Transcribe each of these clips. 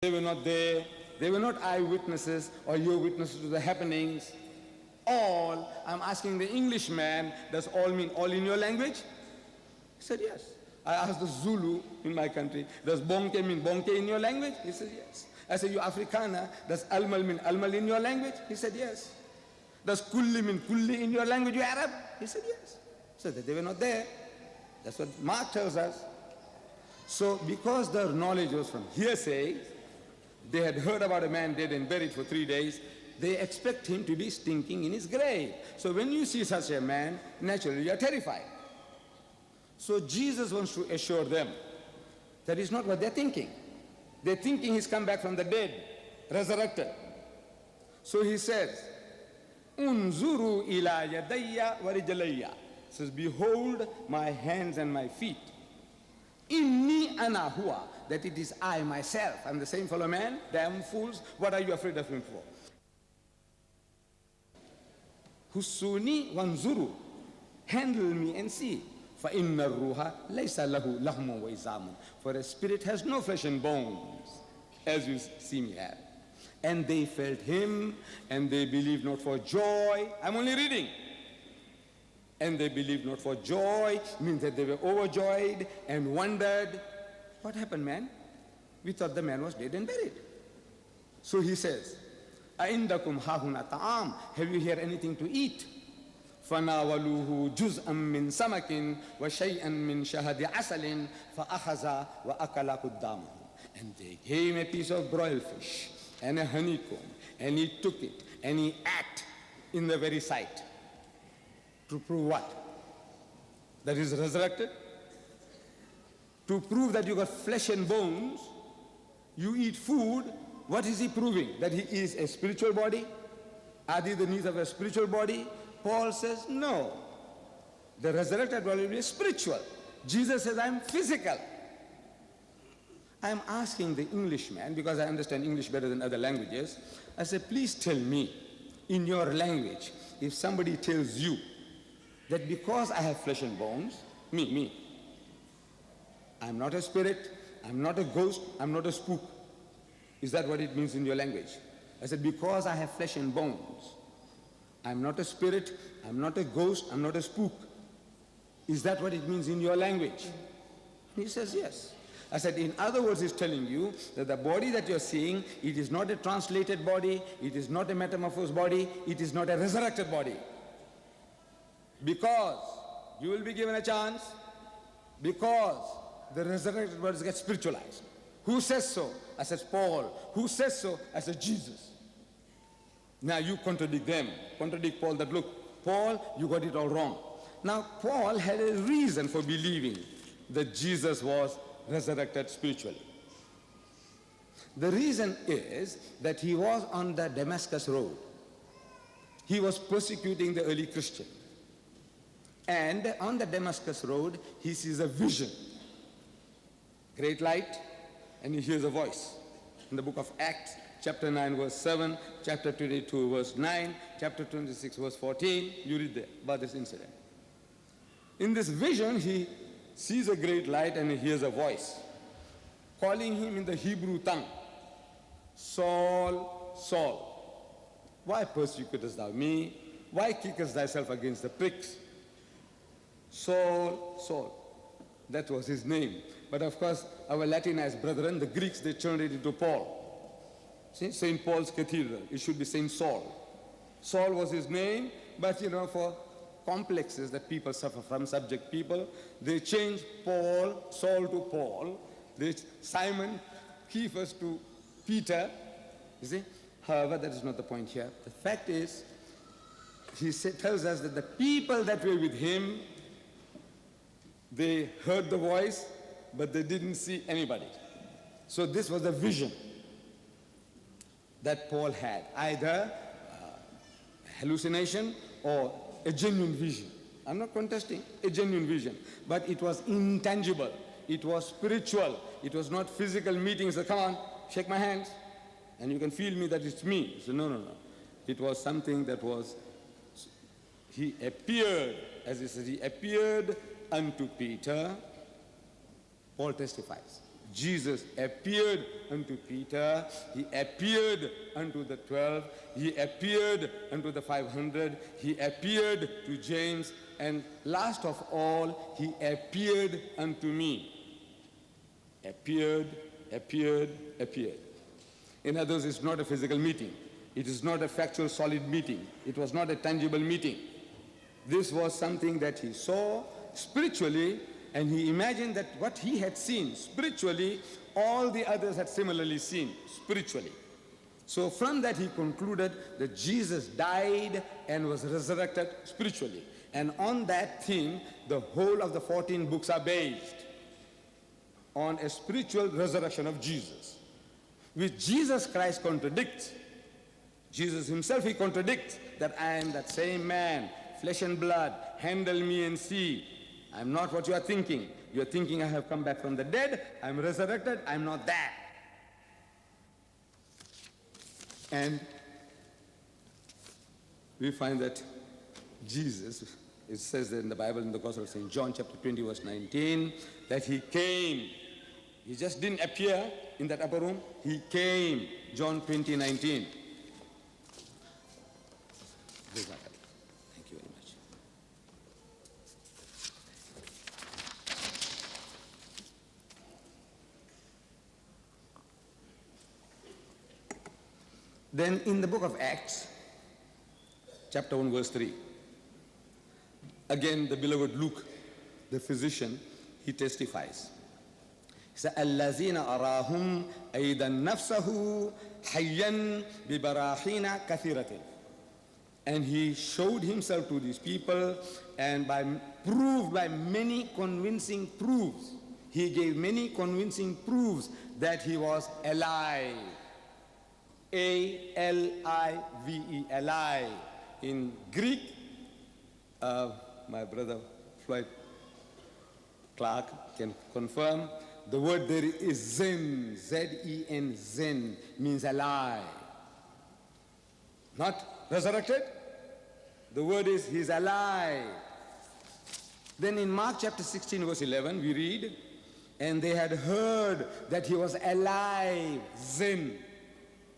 They were not there. They were not eyewitnesses or your witnesses to the happenings. All, I'm asking the Englishman, does all mean all in your language? He said yes. I asked the Zulu in my country, does bonke mean bonke in your language? He said yes. I said, you Afrikaner, does almal mean almal in your language? He said yes. Does kulli mean kulli in your language, you Arab? He said yes. So that they were not there. That's what Mark tells us. So because their knowledge was from hearsay, they had heard about a man dead and buried for 3 days, they expect him to be stinking in his grave. So when you see such a man, naturally you are terrified. So Jesus wants to assure them that is not what they're thinking. They're thinking he's come back from the dead, resurrected. So he says, Unzuru ila yadayya wa rijlayya. Says, behold my hands and my feet. Inni ana huwa, that it is I myself. I'm the same fellow man. Damn fools, what are you afraid of him for? Husuni wanzuru, handle me and see. For inna ruha laysa lahu lahmun wa izamun. For a spirit has no flesh and bones, as you see me have. And they felt him, and they believed not for joy. I'm only reading. And they believed not for joy, means that they were overjoyed and wondered, what happened, man? We thought the man was dead and buried. So he says, Aindakum hahuna ta'am, have you here anything to eat? فَنَاوَلُوهُ جُزْءًا مِّن سَمَكٍ وَشَيْئًا مِّن شَهَدِ عَسَلٍ فَأَخَذَ وَأَكَلَ قُدَّامَهُ. And they gave him a piece of broiled fish and a honeycomb, and he took it, and he ate in the very sight. To prove what? That he's resurrected? To prove that you got flesh and bones, you eat food, what is he proving? That he is a spiritual body? Are these the needs of a spiritual body? Paul says, no. The resurrected body will be spiritual. Jesus says, I'm physical. I'm asking the Englishman, because I understand English better than other languages, I said, please tell me, in your language, if somebody tells you that because I have flesh and bones, me, I'm not a spirit, I'm not a ghost, I'm not a spook. Is that what it means in your language? I said, because I have flesh and bones, I'm not a spirit, I'm not a ghost, I'm not a spook. Is that what it means in your language? He says, yes. I said, in other words, he's telling you that the body that you're seeing, it is not a translated body, it is not a metamorphosed body, it is not a resurrected body. Because you will be given a chance, because the resurrected bodies get spiritualized. Who says so? I said, Paul. Who says so? I said, Jesus. Now you contradict them. Contradict Paul that, look, Paul, you got it all wrong. Now Paul had a reason for believing that Jesus was resurrected spiritually. The reason is that he was on the Damascus road. He was persecuting the early Christian. And on the Damascus road, he sees a vision. Great light, and he hears a voice. In the book of Acts, chapter 9, verse 7, chapter 22, verse 9, chapter 26, verse 14, you read there about this incident. In this vision, he sees a great light and he hears a voice calling him in the Hebrew tongue, Saul, Saul, why persecutest thou me? Why kickest thyself against the pricks? Saul, Saul. That was his name. But of course, our Latinized brethren, the Greeks, they turned it into Paul. See, St. Paul's Cathedral, it should be St. Saul. Saul was his name, but you know, for complexes that people suffer from, subject people, they changed Paul, Saul to Paul, they Simon, Cephas to Peter, you see. However, that is not the point here. The fact is, he tells us that the people that were with him, they heard the voice, but they didn't see anybody. So this was a vision that Paul had, either hallucination or a genuine vision. I'm not contesting, a genuine vision. But it was intangible, it was spiritual, it was not physical meetings. So come on, shake my hands, and you can feel me that it's me. So no. It was something that was, he appeared, as he says, he appeared unto Peter. Paul testifies. Jesus appeared unto Peter, he appeared unto the 12, he appeared unto the 500, he appeared to James, and last of all, he appeared unto me. Appeared, appeared, appeared. In other words, it's not a physical meeting. It is not a factual, solid meeting. It was not a tangible meeting. This was something that he saw spiritually, and he imagined that what he had seen spiritually, all the others had similarly seen spiritually. So from that he concluded that Jesus died and was resurrected spiritually. And on that theme, the whole of the 14 books are based on a spiritual resurrection of Jesus, which Jesus Christ contradicts. Jesus himself, he contradicts that I am that same man, flesh and blood, handle me and see. I'm not what you are thinking. You are thinking I have come back from the dead, I'm resurrected, I'm not that. And we find that Jesus, it says that in the Bible, in the Gospel of St. John chapter 20 verse 19, that he came. He just didn't appear in that upper room, he came. John 20:19. Thank you very much. Then in the book of Acts, chapter 1 verse 3, again the beloved Luke, the physician, he testifies. He said, الَّذِينَ أَرَاهُمْ أَيْضًا نَفْسَهُ حَيًّا بِبَرَاحِينَ كَثِيرَةٍ. And he showed himself to these people, and proved by many convincing proofs. He gave many convincing proofs that he was alive. A-L-I-V-E, alive. In Greek, my brother Floyd Clark can confirm, the word there is zen, Z-E-N, zen, means alive. Not resurrected. The word is he's alive. Then in Mark chapter 16 verse 11 we read, and they had heard that he was alive, zen,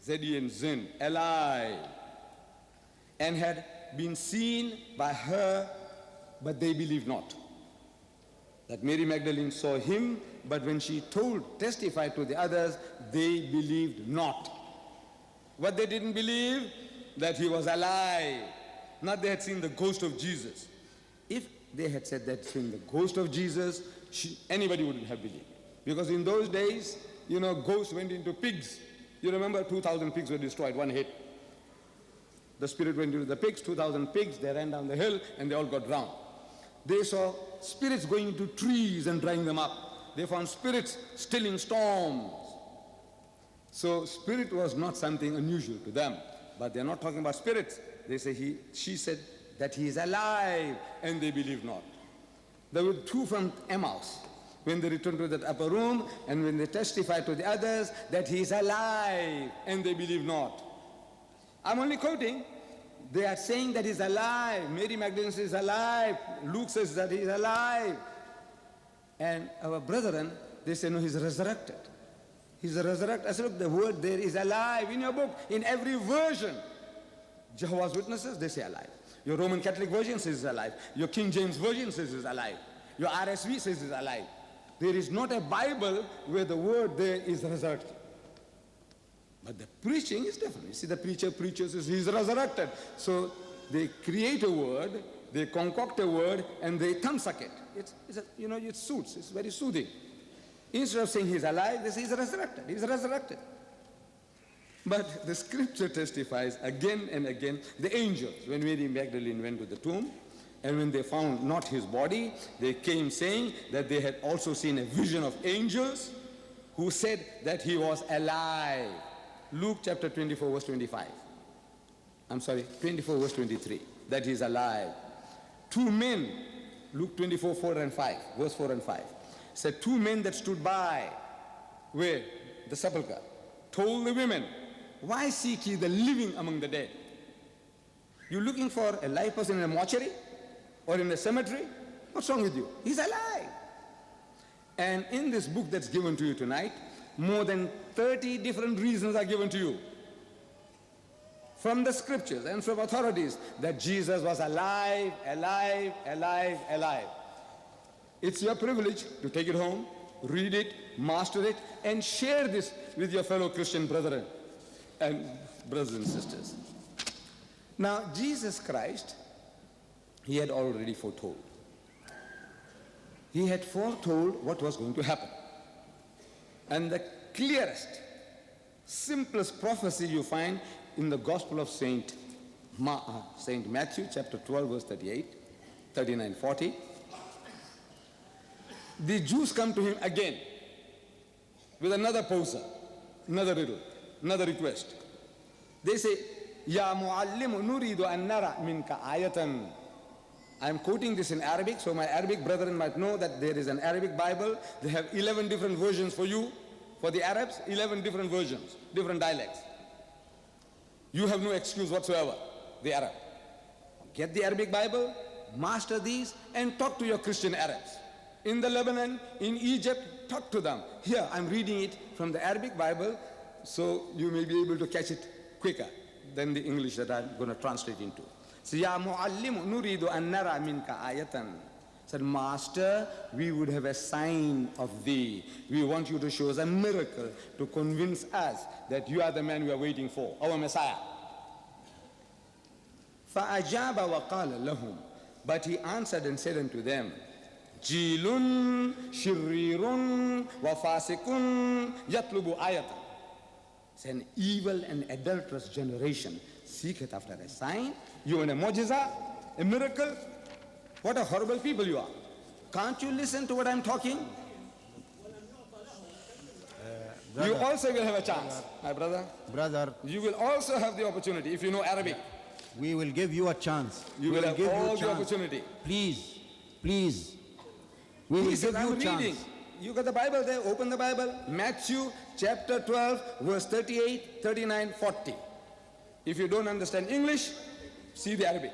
Z-E-N, zen, alive, and had been seen by her, but they believed not. That Mary Magdalene saw him, but when she testified to the others, they believed not. What they didn't believe? That he was alive. Not they had seen the ghost of Jesus. If they had said that seen the ghost of Jesus, anybody wouldn't have believed. Because in those days, ghosts went into pigs. You remember 2,000 pigs were destroyed, one hit. The spirit went into the pigs, 2,000 pigs, they ran down the hill and they all got drowned. They saw spirits going into trees and drying them up. They found spirits stilling storms. So spirit was not something unusual to them. But they're not talking about spirits. They say she said that he is alive, and they believe not. There were two from Emmaus when they returned to that upper room, and when they testified to the others that he is alive, and they believe not. I'm only quoting. They are saying that he's alive. Mary Magdalene says he's alive. Luke says that he's alive. And our brethren, they say, no, he's resurrected. He's resurrected. I said, look, the word there is alive in your book, in every version. Jehovah's Witnesses, they say alive. Your Roman Catholic version says he's alive. Your King James version says he's alive. Your RSV says he's alive. There is not a Bible where the word there is resurrected. But the preaching is different. You see, the preacher says he's resurrected. So they create a word, they concoct a word, and they thumbsuck it. It suits. It's very soothing. Instead of saying he's alive, they say he's resurrected. He's resurrected. But the scripture testifies again and again, the angels, when Mary Magdalene went to the tomb, and when they found not his body, they came saying that they had also seen a vision of angels who said that he was alive. Luke chapter 24 verse 25. 24 verse 23, that he is alive. Two men, Luke 24, 4 and 5, verse 4 and 5, said two men that stood by, where? The sepulchre, told the women, why seek ye the living among the dead? You looking for a live person in a mortuary or in a cemetery? What's wrong with you? He's alive. And in this book that's given to you tonight, more than 30 different reasons are given to you from the scriptures and from authorities that Jesus was alive, alive, alive, alive. It's your privilege to take it home, read it, master it, and share this with your fellow Christian brethren and brothers and sisters. Now, Jesus Christ, he had already foretold. He had foretold what was going to happen. And the clearest, simplest prophecy you find in the Gospel of Saint Matthew, chapter 12, verse 38, 39, 40. The Jews come to him again with another poser, another riddle, another request. They say, Ya muallimu nuridu an nara minka ayatan. I'm quoting this in Arabic, so my Arabic brethren might know that there is an Arabic Bible. They have 11 different versions for you. For the Arabs, 11 different versions, different dialects. You have no excuse whatsoever, the Arab. Get the Arabic Bible, master these, and talk to your Christian Arabs. In the Lebanon, in Egypt, talk to them. Here, I'm reading it from the Arabic Bible, so you may be able to catch it quicker than the English that I'm going to translate into. So, Ya muallimu nuridu an nara minka ayatan. Said, Master, we would have a sign of thee. We want you to show us a miracle to convince us that you are the man we are waiting for, our Messiah. فَأَجَابَ وَقَالَ لَهُمْ. But he answered and said unto them, Jilun shirirun wa fasikun yatlubu ayatan. It's an evil and adulterous generation seeketh after a sign. You want a mu'jiza, a miracle? What a horrible people you are. Can't you listen to what I'm talking? You also will have a chance, my brother. Brother, You will also have the opportunity if you know Arabic. we will give you a chance. You will have all the opportunity. Please, please. We will He give said, you I'm a chance. reading. You got the Bible there, open the Bible. Matthew chapter 12, verse 38, 39, 40. If you don't understand English, see the Arabic.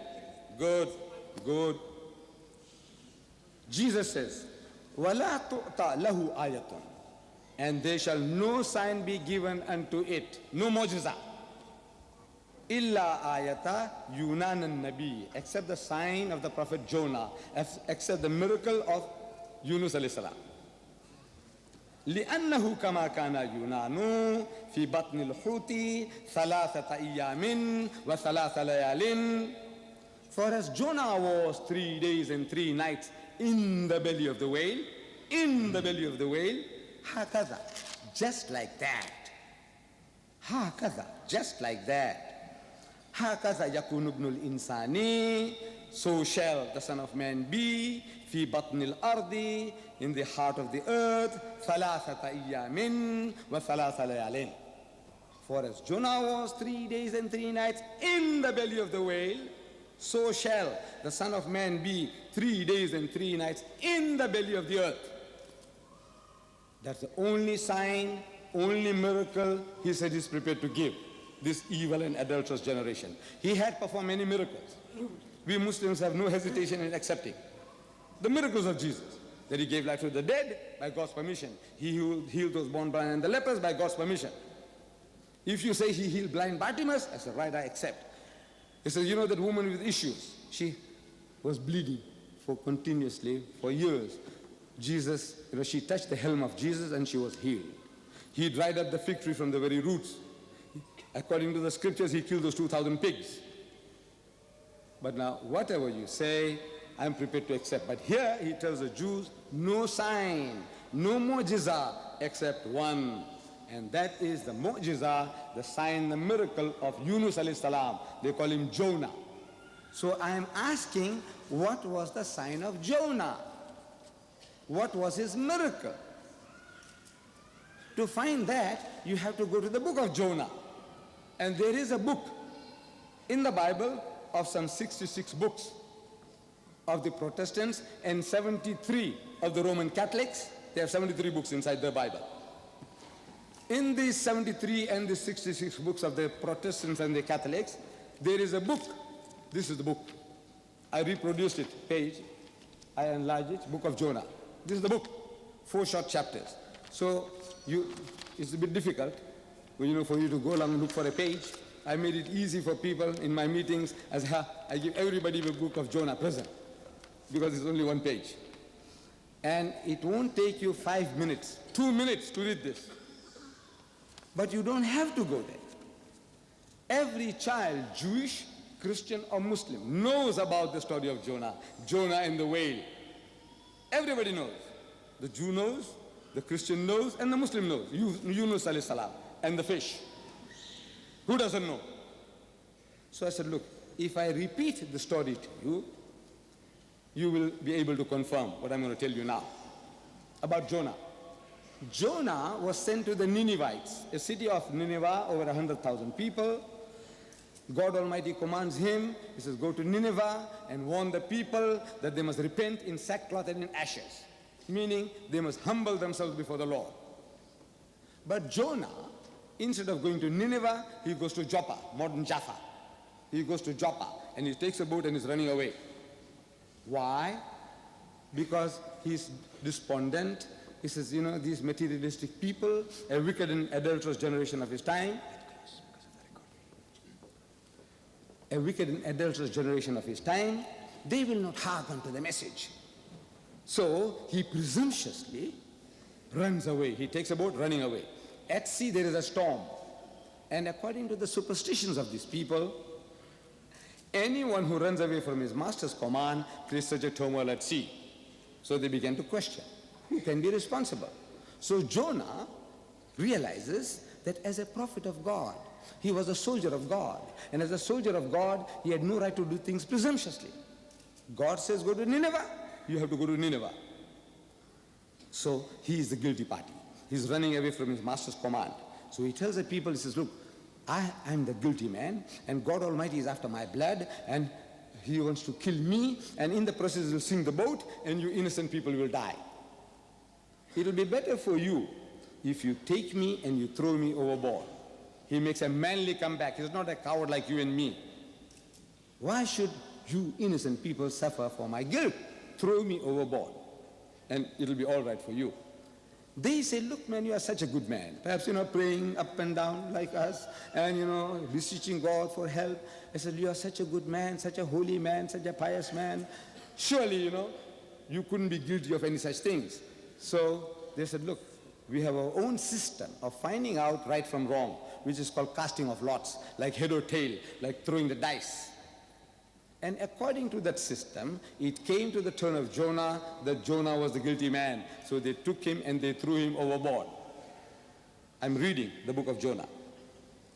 Good, good. Jesus says, وَلَا تُؤْتَى لَهُ آيَةٌ. And there shall no sign be given unto it, no mu'jiza. إِلَّا آيَةَ يُونَانَ النَّبِيِّ. Except the sign of the prophet Jonah, except the miracle of Yunus alayhi salam. لأنه كما كان يونان في بطن الحوت 3 أيام وثلاث ليال. For as Jonah was 3 days and 3 nights in the belly of the whale, in the belly of the whale, هكذا, just like that. هكذا, just like that. هكذا يكون ابن الإنسان, so shall the Son of Man be, في بطن الأرض, in the heart of the earth, 3 أيام وثلاث ليال. For as Jonah was 3 days and 3 nights in the belly of the whale, so shall the Son of Man be 3 days and 3 nights in the belly of the earth. That's the only sign, only miracle he said he's prepared to give this evil and adulterous generation. He had performed many miracles. We Muslims have no hesitation in accepting the miracles of Jesus. That he gave life to the dead by God's permission. He healed those born blind and the lepers by God's permission. If you say he healed blind Bartimaeus, I said, right, I accept. He says, you know that woman with issues, she was bleeding continuously for years. Jesus, she touched the helm of Jesus and she was healed. He dried up the fig tree from the very roots. According to the scriptures, he killed those 2,000 pigs. But now, whatever you say, I'm prepared to accept. But here he tells the Jews, no sign, no mu'jiza, except one. And that is the mu'jiza, the sign, the miracle of Yunus alayhi salam. They call him Jonah. So I am asking, what was the sign of Jonah? What was his miracle? To find that, you have to go to the book of Jonah. And there is a book in the Bible of some 66 books of the Protestants and 73 of the Roman Catholics. They have 73 books inside the Bible. In these 73 and the 66 books of the Protestants and the Catholics, there is a book. This is the book. I reproduced it, page. I enlarged it, Book of Jonah. This is the book. 4 short chapters. So it's a bit difficult, for you to go along and look for a page. I made it easy for people in my meetings as I give everybody the book of Jonah present, because it's only 1 page. And it won't take you 5 minutes, 2 minutes to read this. But you don't have to go there. Every child, Jewish, Christian or Muslim, knows about the story of Jonah and the whale. Everybody knows. The Jew knows, the Christian knows, and the Muslim knows. Yunus alayhi salam, and the fish. Who doesn't know? So I said, look, if I repeat the story to you, you will be able to confirm what I'm going to tell you now about Jonah. Jonah was sent to the Ninevites, a city of Nineveh, over 100,000 people. God Almighty commands him, he says, go to Nineveh and warn the people that they must repent in sackcloth and in ashes, meaning they must humble themselves before the Lord. But Jonah, instead of going to Nineveh, he goes to Joppa, modern Jaffa. He goes to Joppa and he takes a boat and is running away. Why? Because he's despondent. He says, these materialistic people, a wicked and adulterous generation of his time, they will not hearken to the message. So he presumptuously runs away. He takes a boat running away. At sea there is a storm. And according to the superstitions of these people, anyone who runs away from his master's command creates such a turmoil at sea. So they began to question, who can be responsible? So Jonah realizes that as a prophet of God, he was a soldier of God. And as a soldier of God, he had no right to do things presumptuously. God says, go to Nineveh. You have to go to Nineveh. So he is the guilty party. He's running away from his master's command. So he tells the people, he says, look, I'm the guilty man, and God Almighty is after my blood, and he wants to kill me, and in the process he'll sink the boat, and you innocent people will die. It will be better for you if you take me and you throw me overboard. He makes a manly comeback. He's not a coward like you and me. Why should you innocent people suffer for my guilt? Throw me overboard, and it'll be all right for you. They say, look, man, you are such a good man. Perhaps, praying up and down like us and, beseeching God for help. I said, you are such a good man, such a holy man, such a pious man. Surely, you couldn't be guilty of any such things. So they said, look, we have our own system of finding out right from wrong, which is called casting of lots, like head or tail, like throwing the dice. And according to that system, it came to the turn of Jonah that Jonah was the guilty man. So they took him and they threw him overboard. I'm reading the book of Jonah.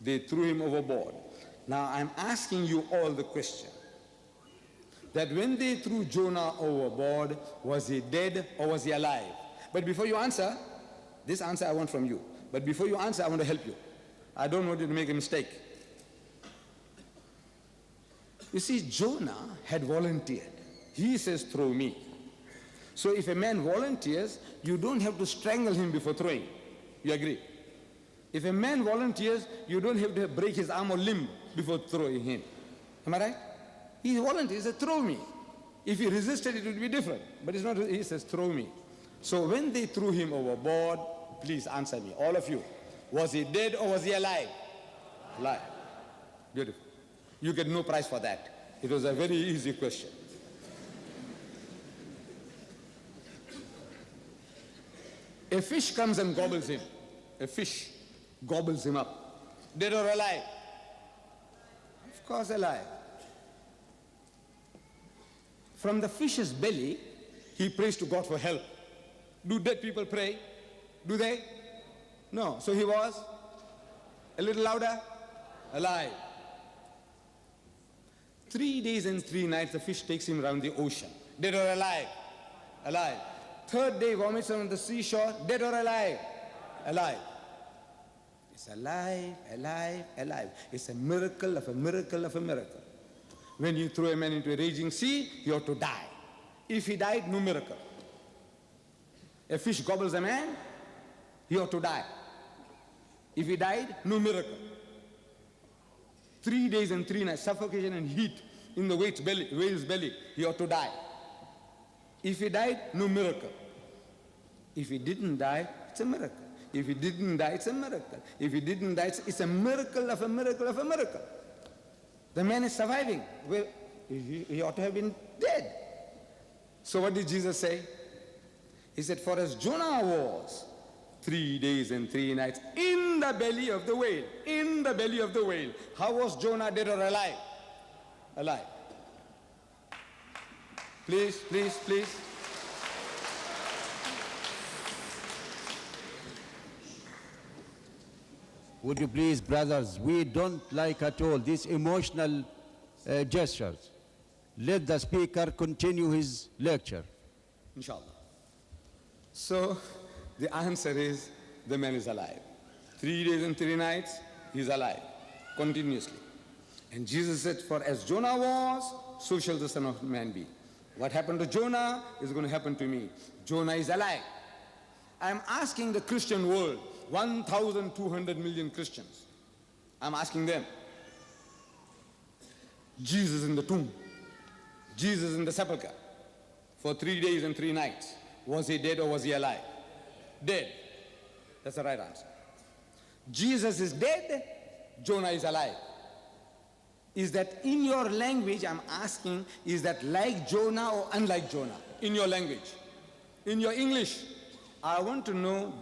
They threw him overboard. Now I'm asking you all the question, that when they threw Jonah overboard, was he dead or was he alive? But before you answer, this answer I want from you. But before you answer, I want to help you. I don't want you to make a mistake. You see, Jonah had volunteered. He says, throw me. So if a man volunteers, you don't have to strangle him before throwing. You agree? If a man volunteers, you don't have to break his arm or limb before throwing him. Am I right? He volunteers, he says, throw me. If he resisted, it would be different. But it's not, he says, throw me. So when they threw him overboard, please answer me, all of you. Was he dead or was he alive? Alive. Beautiful. You get no prize for that. It was a very easy question. A fish comes and gobbles him. A fish gobbles him up. Dead or alive? Of course alive. From the fish's belly, he prays to God for help. Do dead people pray? Do they? No. So he was a little louder? Alive. 3 days and 3 nights, the fish takes him around the ocean. Dead or alive? Alive. 3rd day, vomits on the seashore. Dead or alive? Alive. It's alive, alive, alive. It's a miracle of a miracle of a miracle. When you throw a man into a raging sea, he ought to die. If he died, no miracle. A fish gobbles a man, he ought to die. If he died, no miracle. 3 days and 3 nights, suffocation and heat in the whale's belly, he ought to die. If he died, no miracle. If he didn't die, it's a miracle. If he didn't die, it's a miracle. If he didn't die, it's a miracle of a miracle of a miracle. The man is surviving. Well, he ought to have been dead. So what did Jesus say? He said, for as Jonah was 3 days and 3 nights in the belly of the whale, in the belly of the whale. How was Jonah, dead or alive? Alive. Please, please, please. Would you please, brothers, we don't like at all these emotional gestures. Let the speaker continue his lecture. Inshallah. So the answer is the man is alive. 3 days and 3 nights, he's alive continuously. And Jesus said, for as Jonah was, so shall the Son of Man be. What happened to Jonah is going to happen to me. Jonah is alive. I'm asking the Christian world, 1,200 million Christians. I'm asking them. Jesus in the tomb, Jesus in the sepulchre for 3 days and 3 nights. Was he dead or was he alive? Dead. That's the right answer. Jesus is dead, Jonah is alive. Is that in your language, I'm asking, is that like Jonah or unlike Jonah? In your language. In your English. I want to know,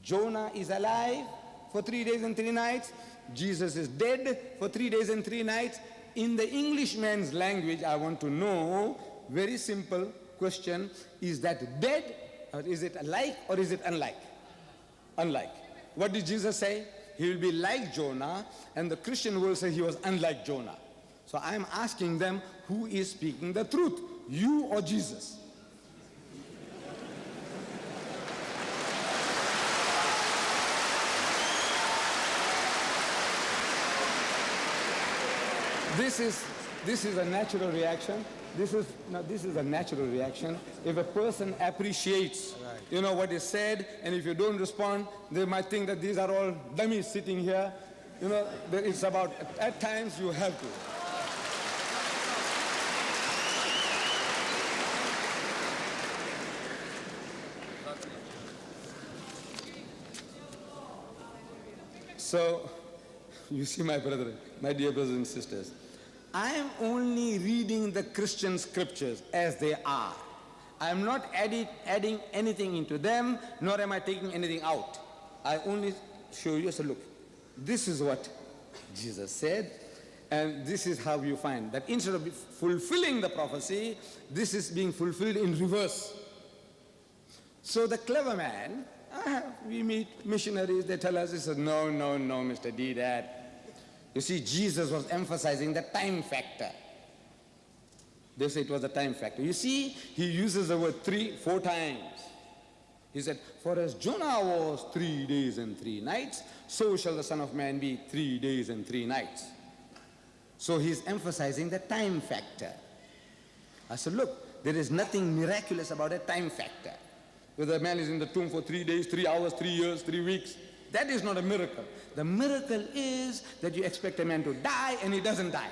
Jonah is alive for 3 days and 3 nights. Jesus is dead for 3 days and 3 nights. In the Englishman's language, I want to know, very simple question, is that dead, or is it alike, or is it unlike? Unlike. What did Jesus say? He will be like Jonah, and the Christian will say he was unlike Jonah. So I'm asking them, who is speaking the truth? You or Jesus? This is a natural reaction. This is a natural reaction. If a person appreciates, what is said, and if you don't respond, they might think that these are all dummies sitting here. It's about, at times you have to. So, you see, my brother, my dear brothers and sisters, I am only reading the Christian scriptures as they are. I am not adding anything into them, nor am I taking anything out. I only show you, so look, this is what Jesus said, and this is how you find that instead of fulfilling the prophecy, this is being fulfilled in reverse. So the clever man, we meet missionaries, they tell us, he says, no, Mr. Deedat. You see, Jesus was emphasizing the time factor. They say it was the time factor. You see, he uses the word 3-4 times. He said, for as Jonah was 3 days and 3 nights, so shall the Son of Man be 3 days and 3 nights. So he's emphasizing the time factor. I said, look, there is nothing miraculous about a time factor. Whether a man is in the tomb for 3 days, 3 hours, 3 years, 3 weeks, that is not a miracle. The miracle is that you expect a man to die and he doesn't die.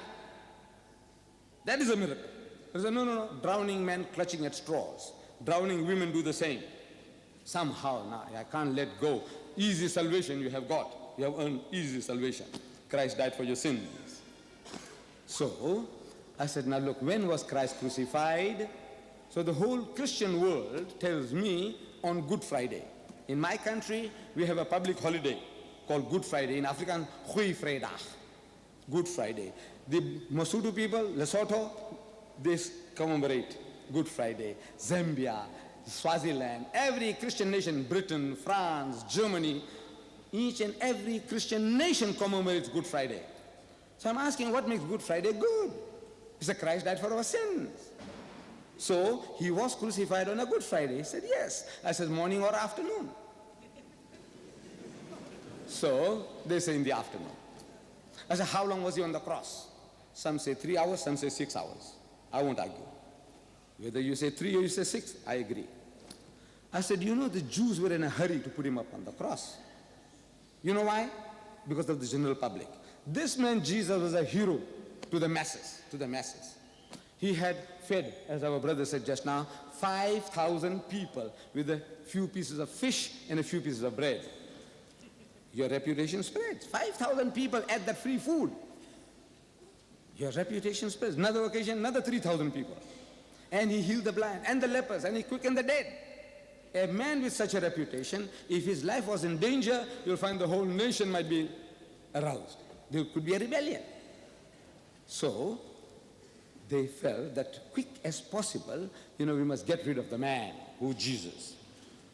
That is a miracle. There's a no, drowning men clutching at straws. Drowning women do the same. Somehow, now I can't let go. Easy salvation you have got. You have earned easy salvation. Christ died for your sins. So, I said, now look, when was Christ crucified? So the whole Christian world tells me on Good Friday. In my country, we have a public holiday called Good Friday. In Afrikaans, Goeie Vrydag. Good Friday. The Masudu people, Lesotho, they commemorate Good Friday. Zambia, Swaziland, every Christian nation, Britain, France, Germany, each and every Christian nation commemorates Good Friday. So I'm asking, what makes Good Friday good? He said, Christ died for our sins. So he was crucified on a Good Friday. He said, yes. I said, morning or afternoon? So they say in the afternoon. I said, how long was he on the cross? Some say 3 hours, some say 6 hours. I won't argue. Whether you say 3 or you say 6, I agree. I said, the Jews were in a hurry to put him up on the cross. You know why? Because of the general public. This man, Jesus, was a hero to the masses, He had fed, as our brother said just now, 5,000 people with a few pieces of fish and a few pieces of bread. Your reputation spreads. 5,000 people ate that free food. Your reputation spreads. Another occasion, another 3,000 people. And he healed the blind and the lepers and he quickened the dead. A man with such a reputation, if his life was in danger, you'll find the whole nation might be aroused. There could be a rebellion. So, they felt that quick as possible, we must get rid of the man, who Jesus.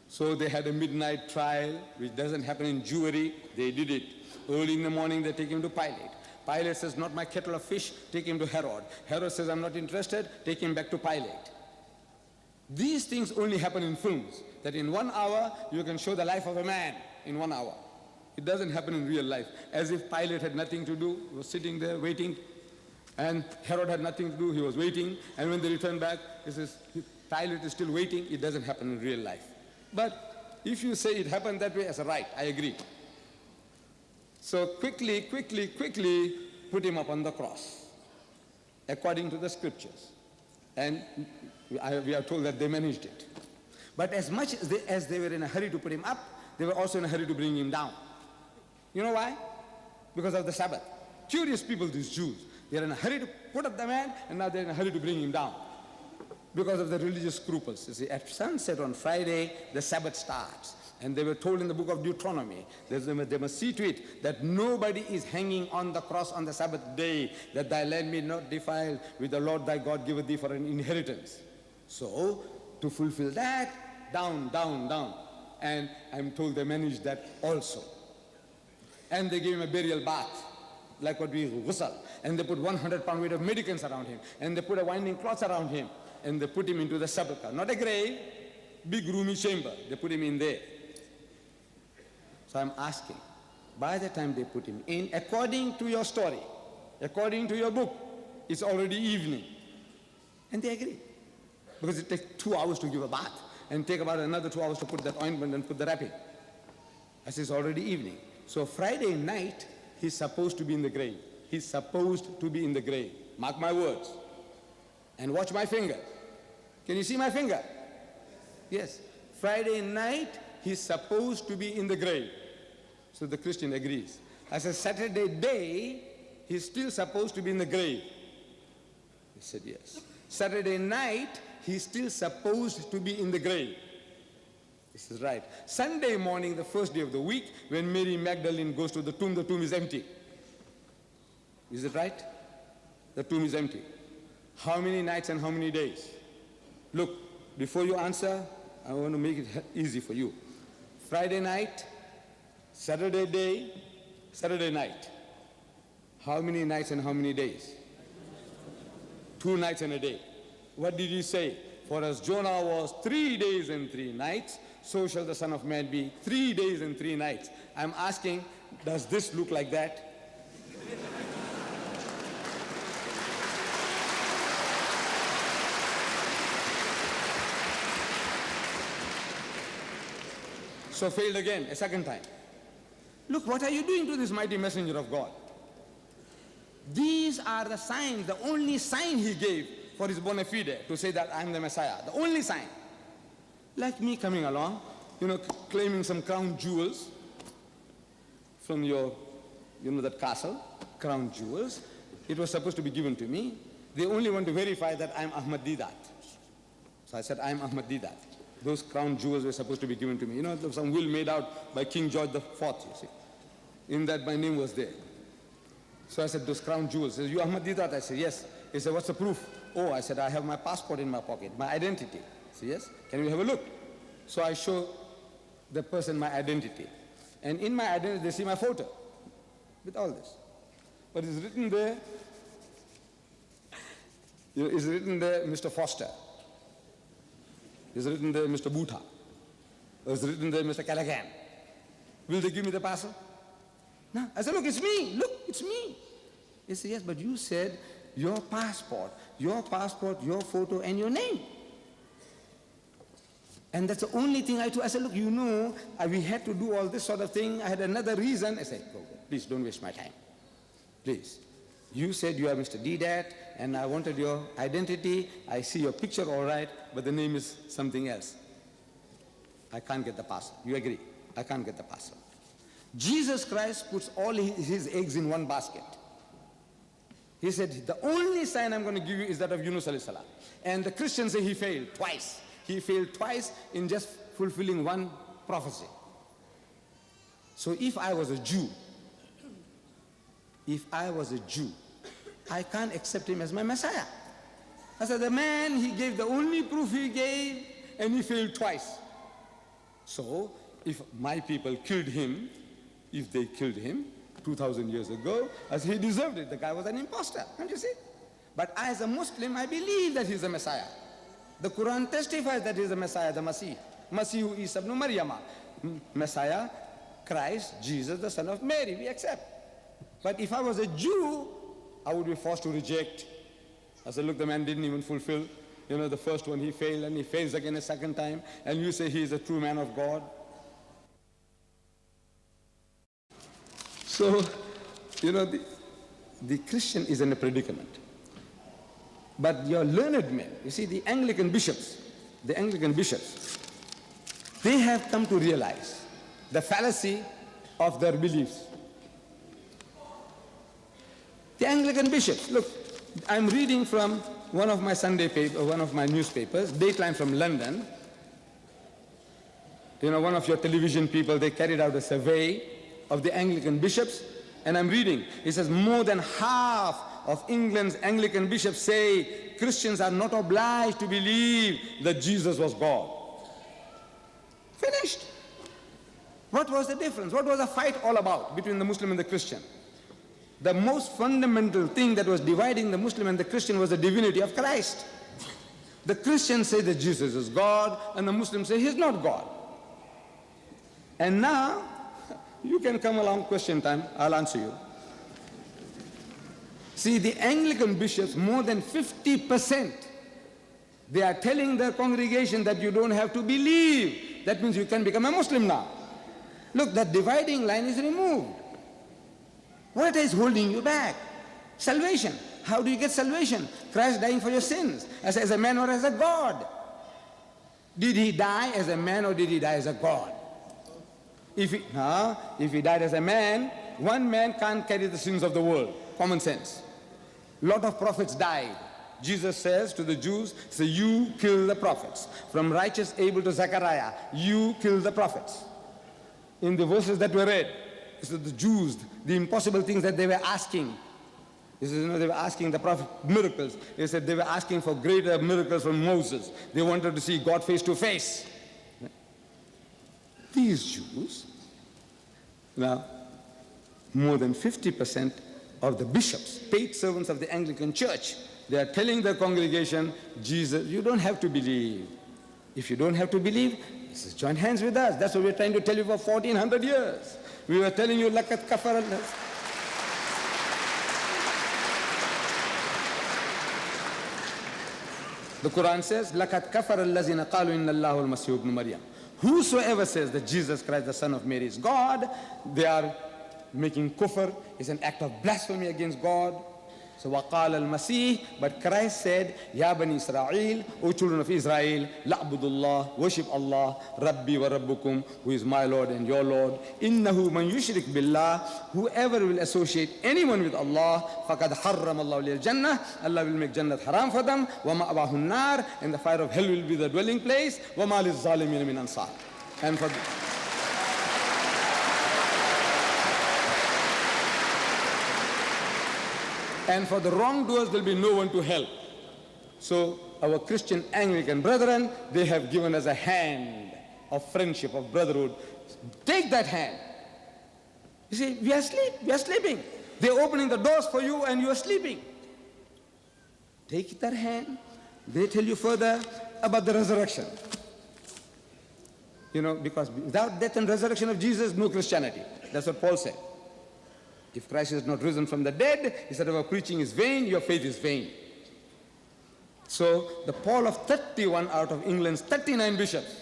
So they had a midnight trial, which doesn't happen in Jewry. They did it. Early in the morning, they take him to Pilate. Pilate says, not my kettle of fish, take him to Herod. Herod says, I'm not interested, take him back to Pilate. These things only happen in films, that in 1 hour, you can show the life of a man in 1 hour. It doesn't happen in real life. As if Pilate had nothing to do, he was sitting there waiting, and Herod had nothing to do, he was waiting, and when they returned back, he says, Pilate is still waiting. It doesn't happen in real life. But if you say it happened that way, as a right, I agree. So quickly put him up on the cross, according to the scriptures. And we are told that they managed it. But as much as they were in a hurry to put him up, they were also in a hurry to bring him down. You know why? Because of the Sabbath. Curious people, these Jews. They're in a hurry to put up the man, and now they're in a hurry to bring him down. Because of the religious scruples. You see, at sunset on Friday, the Sabbath starts. And they were told in the book of Deuteronomy, they must see to it that nobody is hanging on the cross on the Sabbath day, that thy land may not defile, with the Lord thy God giveth thee for an inheritance. So, to fulfill that, down. And I'm told they managed that also. And they gave him a burial bath, like what we ghusl. And they put 100-pound weight of medicines around him. And they put a winding cloth around him. And they put him into the sepulchre. Not a grave, big roomy chamber. They put him in there. So I'm asking, by the time they put him in, according to your story, according to your book, it's already evening. And they agree. Because it takes 2 hours to give a bath, and take about another 2 hours to put that ointment and put the wrapping. I say it's already evening. So Friday night, he's supposed to be in the grave. He's supposed to be in the grave. Mark my words. And watch my finger. Can you see my finger? Yes. Friday night, he's supposed to be in the grave. So the Christian agrees. I said, Saturday day, he's still supposed to be in the grave. He said, yes. Saturday night, he's still supposed to be in the grave. This is right. Sunday morning, the first day of the week, when Mary Magdalene goes to the tomb is empty. Is it right? The tomb is empty. How many nights and how many days? Look, before you answer, I want to make it easy for you. Friday night, Saturday day, Saturday night. How many nights and how many days? 2 nights and a day. What did he say? For as Jonah was 3 days and 3 nights, so shall the Son of Man be 3 days and 3 nights. I'm asking, does this look like that? So failed again, a second time. Look, what are you doing to this mighty messenger of God? These are the signs, the only sign he gave for his bona fide, to say that I'm the Messiah. The only sign. Like me coming along, claiming some crown jewels from your, that castle, crown jewels. It was supposed to be given to me. They only want to verify that I'm Ahmad Deedat. So I said, I'm Ahmad Deedat. Those crown jewels were supposed to be given to me. There was some will made out by King George IV, you see. In that my name was there. So I said, those crown jewels. He said, you Ahmad Deedat? I said, yes. He said, what's the proof? Oh, I said, I have my passport in my pocket, my identity. I said, yes. Can we have a look? So I show the person my identity. And in my identity, they see my photo with all this. But it's written there, it's written there, Mr. Foster. It's written there, Mr. Bootha. It's written there, Mr. Callaghan. Will they give me the parcel? No. I said, look, it's me. Look, it's me. He said, yes, but you said your passport, your photo, and your name. And that's the only thing I told. I said, look, we had to do all this sort of thing. I had another reason. I said, go, please don't waste my time. Please. You said you are Mr. Deedat, and I wanted your identity. I see your picture all right, but the name is something else. I can't get the password. You agree? I can't get the password. Jesus Christ puts all his eggs in one basket. He said, the only sign I'm going to give you is that of Yunus alayhi salam. And the Christians say he failed twice. He failed twice in just fulfilling one prophecy. So if I was a Jew, I can't accept him as my Messiah. I said, the man, he gave the only proof he gave, and he failed twice. So if my people killed him, if they killed him 2,000 years ago, as he deserved it, the guy was an imposter, can't you see? But as a Muslim, I believe that he's a Messiah. The Quran testifies that he's a Messiah, the Masih. Masihu Isa ibn Maryama. Messiah, Christ, Jesus, the son of Mary, we accept. But if I was a Jew, I would be forced to reject. I said, look, the man didn't even fulfill, the first one, he failed, and he fails again a second time, and you say he is a true man of God. So, the Christian is in a predicament. But your learned men, you see, the Anglican bishops, they have come to realize the fallacy of their beliefs. The Anglican bishops, look, I'm reading from one of my one of my newspapers, Dateline from London. One of your television people, they carried out a survey of the Anglican bishops, and I'm reading. It says more than half of England's Anglican bishops say Christians are not obliged to believe that Jesus was God. Finished. What was the difference? What was the fight all about between the Muslim and the Christian? The most fundamental thing that was dividing the Muslim and the Christian was the divinity of Christ. The Christians say that Jesus is God, and the Muslims say he's not God. And now, you can come along, question time, I'll answer you. See, the Anglican bishops, more than 50%, they are telling their congregation that you don't have to believe. That means you can become a Muslim now. Look, that dividing line is removed. What is holding you back? Salvation. How do you get salvation? Christ dying for your sins, as a man or as a God. Did he die as a man or did he die as a God? If he died as a man, one man can't carry the sins of the world. Common sense. Lot of prophets died. Jesus says to the Jews, say, you kill the prophets. From righteous Abel to Zechariah, you kill the prophets. In the verses that were read, so the Jews, the impossible things that they were asking. They were asking the prophet miracles. They said they were asking for greater miracles from Moses. They wanted to see God face to face. These Jews, now, more than 50% of the bishops, paid servants of the Anglican Church, they are telling their congregation, Jesus, you don't have to believe. If you don't have to believe, join hands with us. That's what we're trying to tell you for 1400 years. We were telling you, lakat kafara. The Quran says, lakat kafara allazina qalu inna Allahu al-Masih ibn Maryam. Whosoever says that Jesus Christ, the son of Mary, is God, they are making kufr. It's an act of blasphemy against God. So waqala al-Masih, but Christ said, Ya Bani Israel, O children of Israel, la'budullah, worship Allah, Rabbi wa Rabbukum, who is my Lord and your Lord. Innahu man yushrik billah, whoever will associate anyone with Allah, faqad harram Allah lil jannah, Allah will make jannat haram for them, wa ma'wahu an-nar, and the fire of hell will be the dwelling place, wa ma liz zalimin min ansar. And for the wrongdoers, there will be no one to help. So our Christian Anglican brethren, they have given us a hand of friendship, of brotherhood. Take that hand. You see, we are sleeping. They're opening the doors for you and you are sleeping. Take that hand. They tell you further about the resurrection. Because without death and resurrection of Jesus, no Christianity. That's what Paul said. If Christ is not risen from the dead, he said, our preaching is vain, your faith is vain. So the poll of 31 out of England's 39 bishops,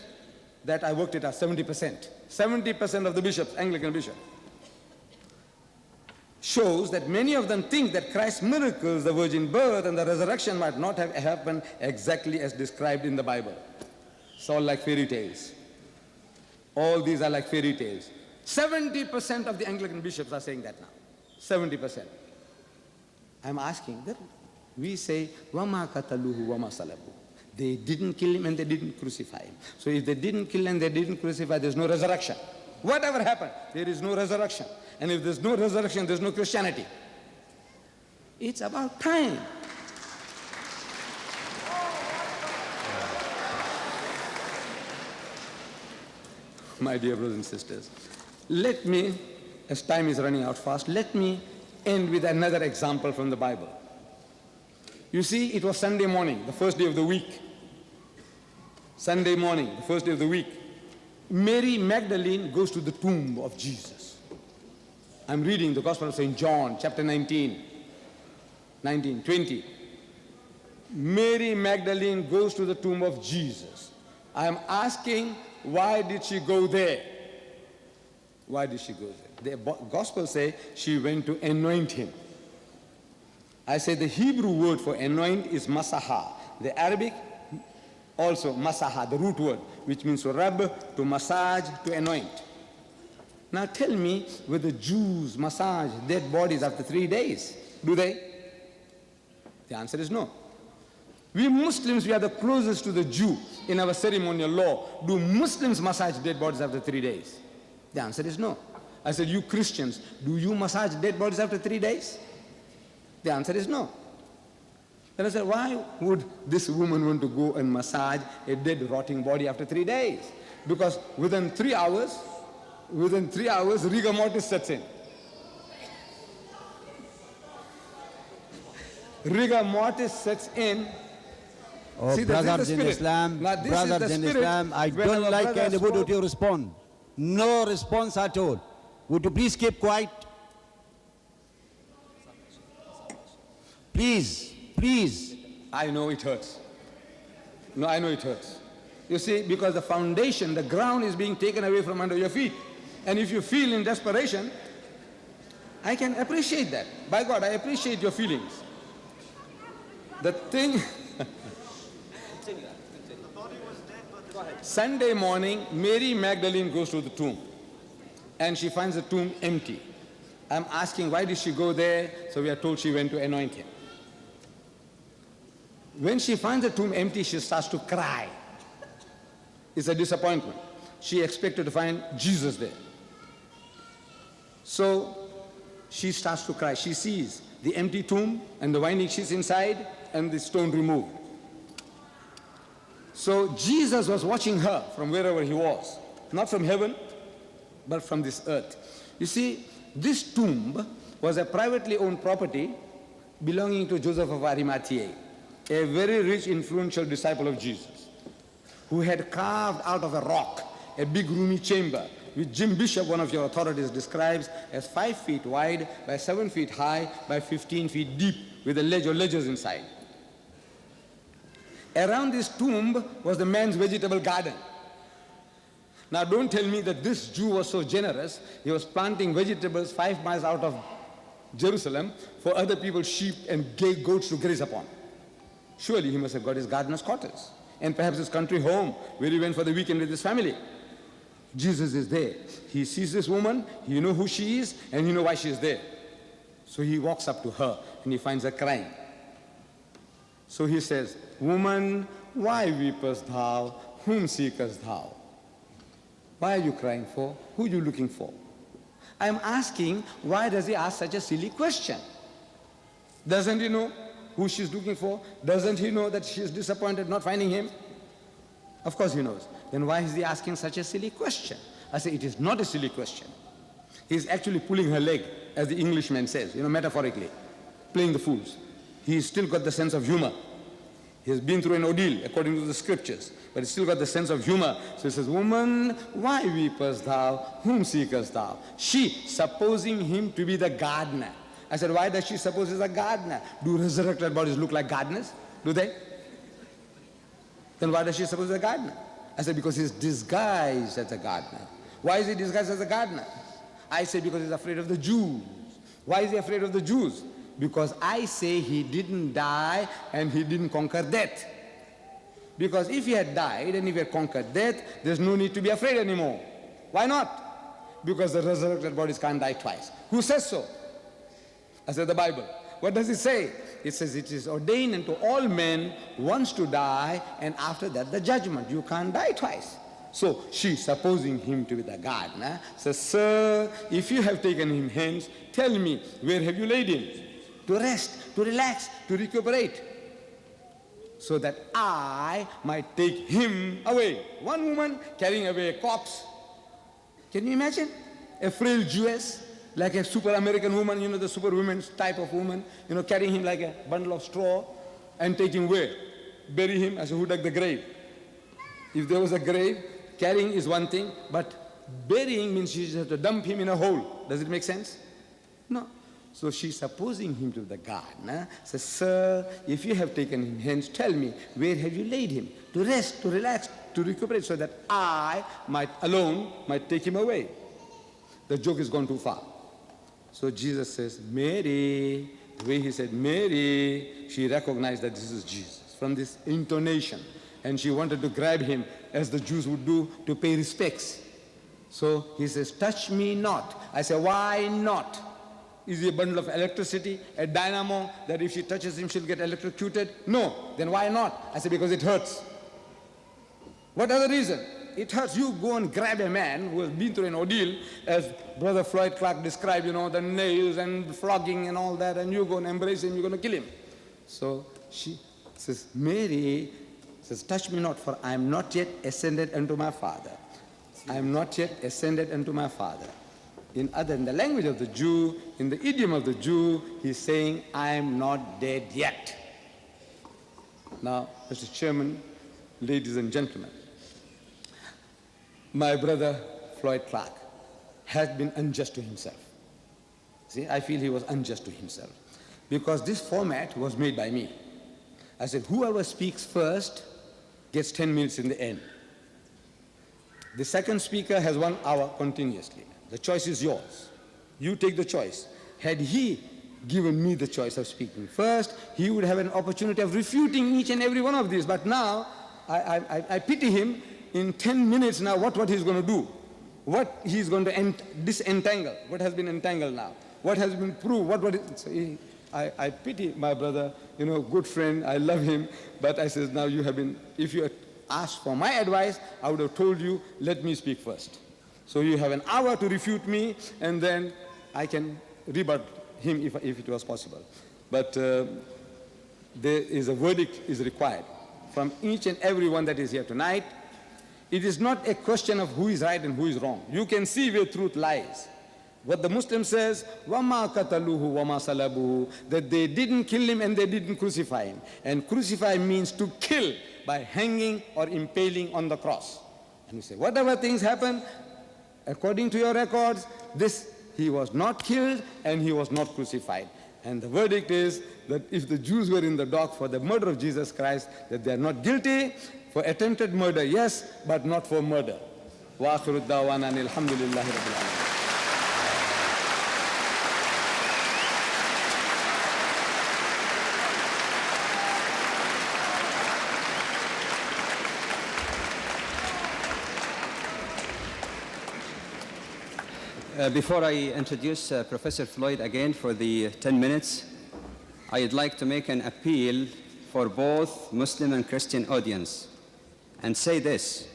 that I worked it out, 70%. 70% of the bishops, Anglican bishops, shows that many of them think that Christ's miracles, the virgin birth and the resurrection might not have happened exactly as described in the Bible. It's all like fairy tales. All these are like fairy tales. 70% of the Anglican bishops are saying that now. 70%. I'm asking that we say, Wama kataluhu wama salabu. They didn't kill him and they didn't crucify him. So if they didn't kill and they didn't crucify, there's no resurrection. Whatever happened, there is no resurrection. And if there's no resurrection, there's no Christianity. It's about time. My dear brothers and sisters, let me, as time is running out fast, let me end with another example from the Bible. You see, it was Sunday morning, the first day of the week. Sunday morning, the first day of the week. Mary Magdalene goes to the tomb of Jesus. I'm reading the Gospel of St. John, chapter 20. Mary Magdalene goes to the tomb of Jesus. I'm asking, why did she go there? Why did she go there? The Gospel says she went to anoint him. I say the Hebrew word for anoint is masaha. The Arabic also masaha, the root word, which means to rub, to massage, to anoint. Now tell me whether Jews massage dead bodies after 3 days. Do they? The answer is no. We Muslims, we are the closest to the Jew in our ceremonial law. Do Muslims massage dead bodies after 3 days? The answer is no. I said, you Christians, do you massage dead bodies after 3 days? The answer is no. Then I said, why would this woman want to go and massage a dead, rotting body after 3 days? Because within 3 hours, rigor mortis sets in. Rigor mortis sets in. Oh, See, brothers in Islam, I don't like anybody to respond. No response at all. Would you please keep quiet? Please, please. I know it hurts. No, I know it hurts. You see, because the foundation, the ground is being taken away from under your feet. And if you feel in desperation, I can appreciate that. By God, I appreciate your feelings. The thing... Sunday morning, Mary Magdalene goes to the tomb. And she finds the tomb empty. I'm asking, why did she go there? So we are told she went to anoint him. When she finds the tomb empty, she starts to cry. It's a disappointment. She expected to find Jesus there. So she starts to cry. She sees the empty tomb and the winding sheets inside and the stone removed. So Jesus was watching her from wherever he was, not from heaven, but from this earth. You see, this tomb was a privately owned property belonging to Joseph of Arimathea, a very rich, influential disciple of Jesus, who had carved out of a rock a big roomy chamber, which Jim Bishop, one of your authorities, describes as 5 feet wide by 7 feet high by 15 feet deep, with a ledge or ledges inside. Around this tomb was the man's vegetable garden. Now don't tell me that this Jew was so generous, he was planting vegetables 5 miles out of Jerusalem for other people's sheep and goats to graze upon. Surely he must have got his gardener's quarters and perhaps his country home where he went for the weekend with his family. Jesus is there. He sees this woman, he knows who she is, and he knows why she is there. So he walks up to her and he finds her crying. So he says, "Woman, why weepest thou? Whom seekest thou? Why are you crying for? Who are you looking for?" I'm asking, why does he ask such a silly question? Doesn't he know who she's looking for? Doesn't he know that she's disappointed not finding him? Of course he knows. Then why is he asking such a silly question? I say, it is not a silly question. He's actually pulling her leg, as the Englishman says, metaphorically, playing the fools. He's still got the sense of humor. He has been through an ordeal, according to the scriptures, but he's still got the sense of humor. So he says, "Woman, why weepest thou? Whom seekest thou?" She, supposing him to be the gardener. I said, why does she suppose he's a gardener? Do resurrected bodies look like gardeners? Do they? Then why does she suppose he's a gardener? I said, because he's disguised as a gardener. Why is he disguised as a gardener? I say, because he's afraid of the Jews. Why is he afraid of the Jews? Because I say he didn't die and he didn't conquer death. Because if he had died and if he had conquered death, there's no need to be afraid anymore. Why not? Because the resurrected bodies can't die twice. Who says so? I said the Bible. What does it say? It says it is ordained unto all men once to die, and after that the judgment. You can't die twice. So she, supposing him to be the gardener, says, sir, if you have taken him hence, tell me, where have you laid him? To rest, to relax, to recuperate, so that I might take him away. One woman carrying away a corpse. Can you imagine? A frail Jewess, like a super American woman, you know, the superwoman's type of woman, you know, carrying him like a bundle of straw and taking him where? Bury him as who dug the grave. If there was a grave, carrying is one thing, but burying means you just have to dump him in a hole. Does it make sense? No. So she's supposing him to the gardener, says, sir, if you have taken him hence, tell me, where have you laid him? To rest, to relax, to recuperate, so that I might take him away. The joke has gone too far. So Jesus says, Mary. The way he said, Mary, she recognized that this is Jesus from this intonation. And she wanted to grab him, as the Jews would do, to pay respects. So he says, touch me not. I say, why not? Is he a bundle of electricity, a dynamo, that if she touches him, she'll get electrocuted? No. Then why not? I say, because it hurts. What other reason? It hurts. You go and grab a man who has been through an ordeal, as Brother Floyd Clark described, you know, the nails and flogging and all that, and you go and embrace him, you're going to kill him. So she says, Mary says, touch me not, for I am not yet ascended unto my Father. I am not yet ascended unto my Father. In the language of the Jew, in the idiom of the Jew, he's saying, I am not dead yet. Now, Mr. Chairman, ladies and gentlemen, my brother Floyd Clark has been unjust to himself. See, I feel he was unjust to himself, because this format was made by me. I said, whoever speaks first gets 10 minutes in the end. The second speaker has 1 hour continuously. The choice is yours. You take the choice. Had he given me the choice of speaking first, he would have an opportunity of refuting each and every one of these. But now, I pity him. In 10 minutes now, what he's going to do? What he's going to disentangle? What has been entangled now? What has been proved? I pity my brother, you know, good friend, I love him. But I says, now you have been, if you had asked for my advice, I would have told you, let me speak first. So you have an hour to refute me, and then I can rebut him if it was possible. But there is a verdict is required from each and every one that is here tonight. It is not a question of who is right and who is wrong. You can see where truth lies. What the Muslim says, وَمَا قَتَلُوهُ وَمَا صَلَبُوهُ, that they didn't kill him and they didn't crucify him. And crucify means to kill by hanging or impaling on the cross. And you say, whatever things happen, according to your records, he was not killed and he was not crucified. And the verdict is that if the Jews were in the dock for the murder of Jesus Christ, that they are not guilty. For attempted murder, yes, but not for murder. Wa akhiru da'wana alhamdulillahi rabbil alamin. Before I introduce Professor Floyd again for the 10 minutes, I'd like to make an appeal for both Muslim and Christian audience and say this: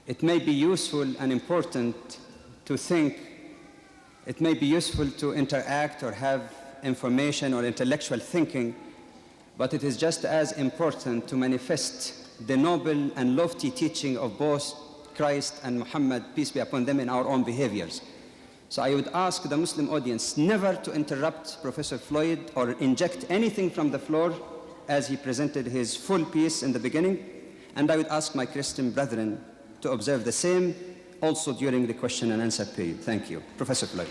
it may be useful and important to think, it may be useful to interact or have information or intellectual thinking, but it is just as important to manifest the noble and lofty teaching of both Christ and Muhammad, peace be upon them, in our own behaviors. So I would ask the Muslim audience never to interrupt Professor Floyd or inject anything from the floor as he presented his full piece in the beginning. And I would ask my Christian brethren to observe the same also during the question and answer period. Thank you. Professor Floyd.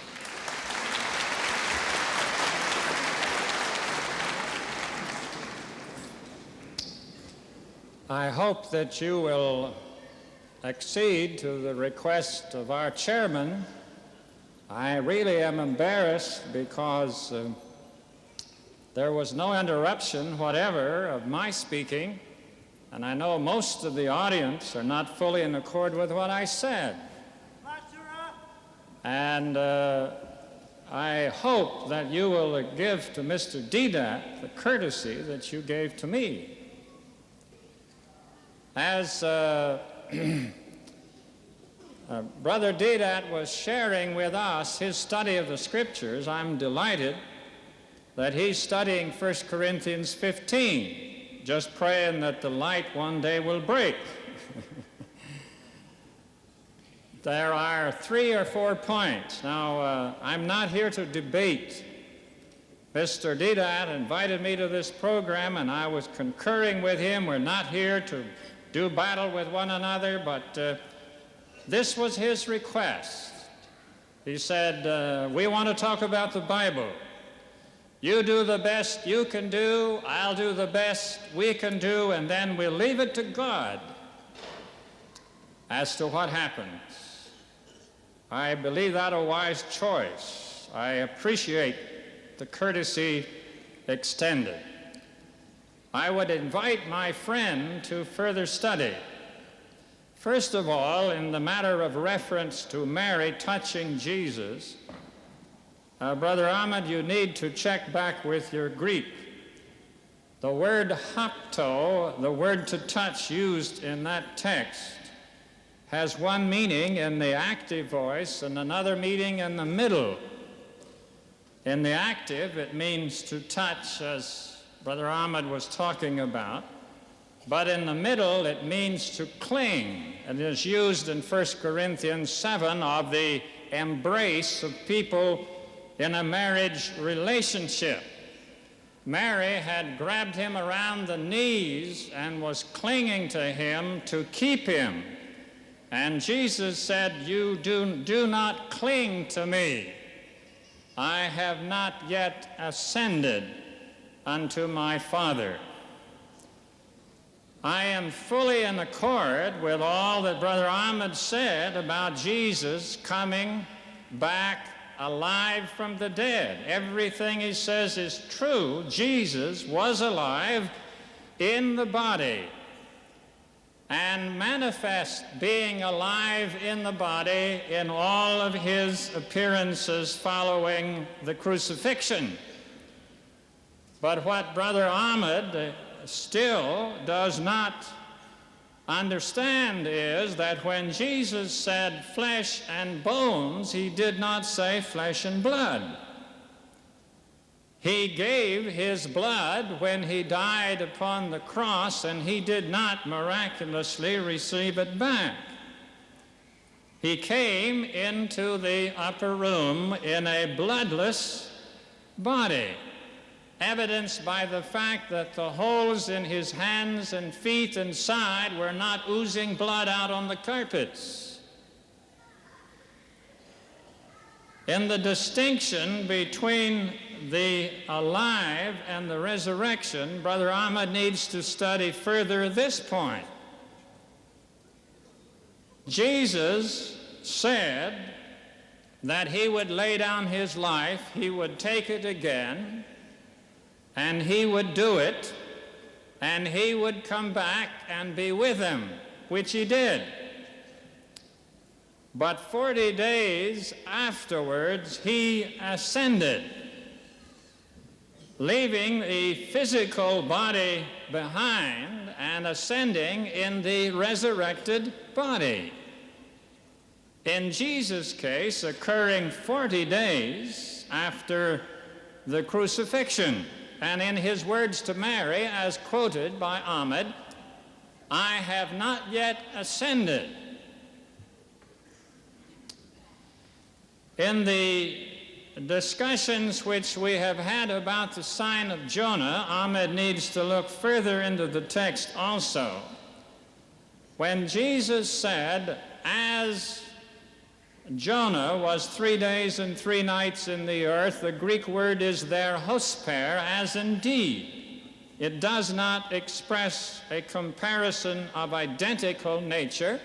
I hope that you will accede to the request of our chairman I really am embarrassed because there was no interruption whatever of my speaking, and I know most of the audience are not fully in accord with what I said. And I hope that you will give to Mr. Deedat the courtesy that you gave to me. As Brother Deedat was sharing with us his study of the Scriptures, I'm delighted that he's studying 1 Corinthians 15, just praying that the light one day will break. There are 3 or 4 points. Now, I'm not here to debate. Mr. Deedat invited me to this program, and I was concurring with him. We're not here to do battle with one another, but this was his request. He said, we want to talk about the Bible. You do the best you can do, I'll do the best we can do, and then we'll leave it to God as to what happens. I believe that a wise choice. I appreciate the courtesy extended. I would invite my friend to further study. First of all, in the matter of reference to Mary touching Jesus, Brother Ahmed, you need to check back with your Greek. The word hapto, the word to touch used in that text, has one meaning in the active voice and another meaning in the middle. In the active, it means to touch, as Brother Ahmed was talking about, but in the middle, it means to cling. It is used in 1 Corinthians 7 of the embrace of people in a marriage relationship. Mary had grabbed him around the knees and was clinging to him to keep him. And Jesus said, you do not cling to me. I have not yet ascended unto my Father. I am fully in accord with all that Brother Ahmed said about Jesus coming back alive from the dead. Everything he says is true. Jesus was alive in the body and manifest being alive in the body in all of his appearances following the crucifixion. But what Brother Ahmed still does not understand is that when Jesus said flesh and bones, he did not say flesh and blood. He gave his blood when he died upon the cross, and he did not miraculously receive it back. He came into the upper room in a bloodless body, evidenced by the fact that the holes in his hands and feet and side were not oozing blood out on the carpets. In the distinction between the alive and the resurrection, Brother Ahmed needs to study further this point. Jesus said that he would lay down his life, he would take it again, and he would do it, and he would come back and be with them, which he did. But 40 days afterwards, he ascended, leaving the physical body behind and ascending in the resurrected body. In Jesus' case, occurring 40 days after the crucifixion. And in his words to Mary, as quoted by Ahmed, I have not yet ascended. In the discussions which we have had about the sign of Jonah, Ahmed needs to look further into the text also. When Jesus said, as Jonah was 3 days and 3 nights in the earth, the Greek word is there hosper, as indeed. It does not express a comparison of identical nature.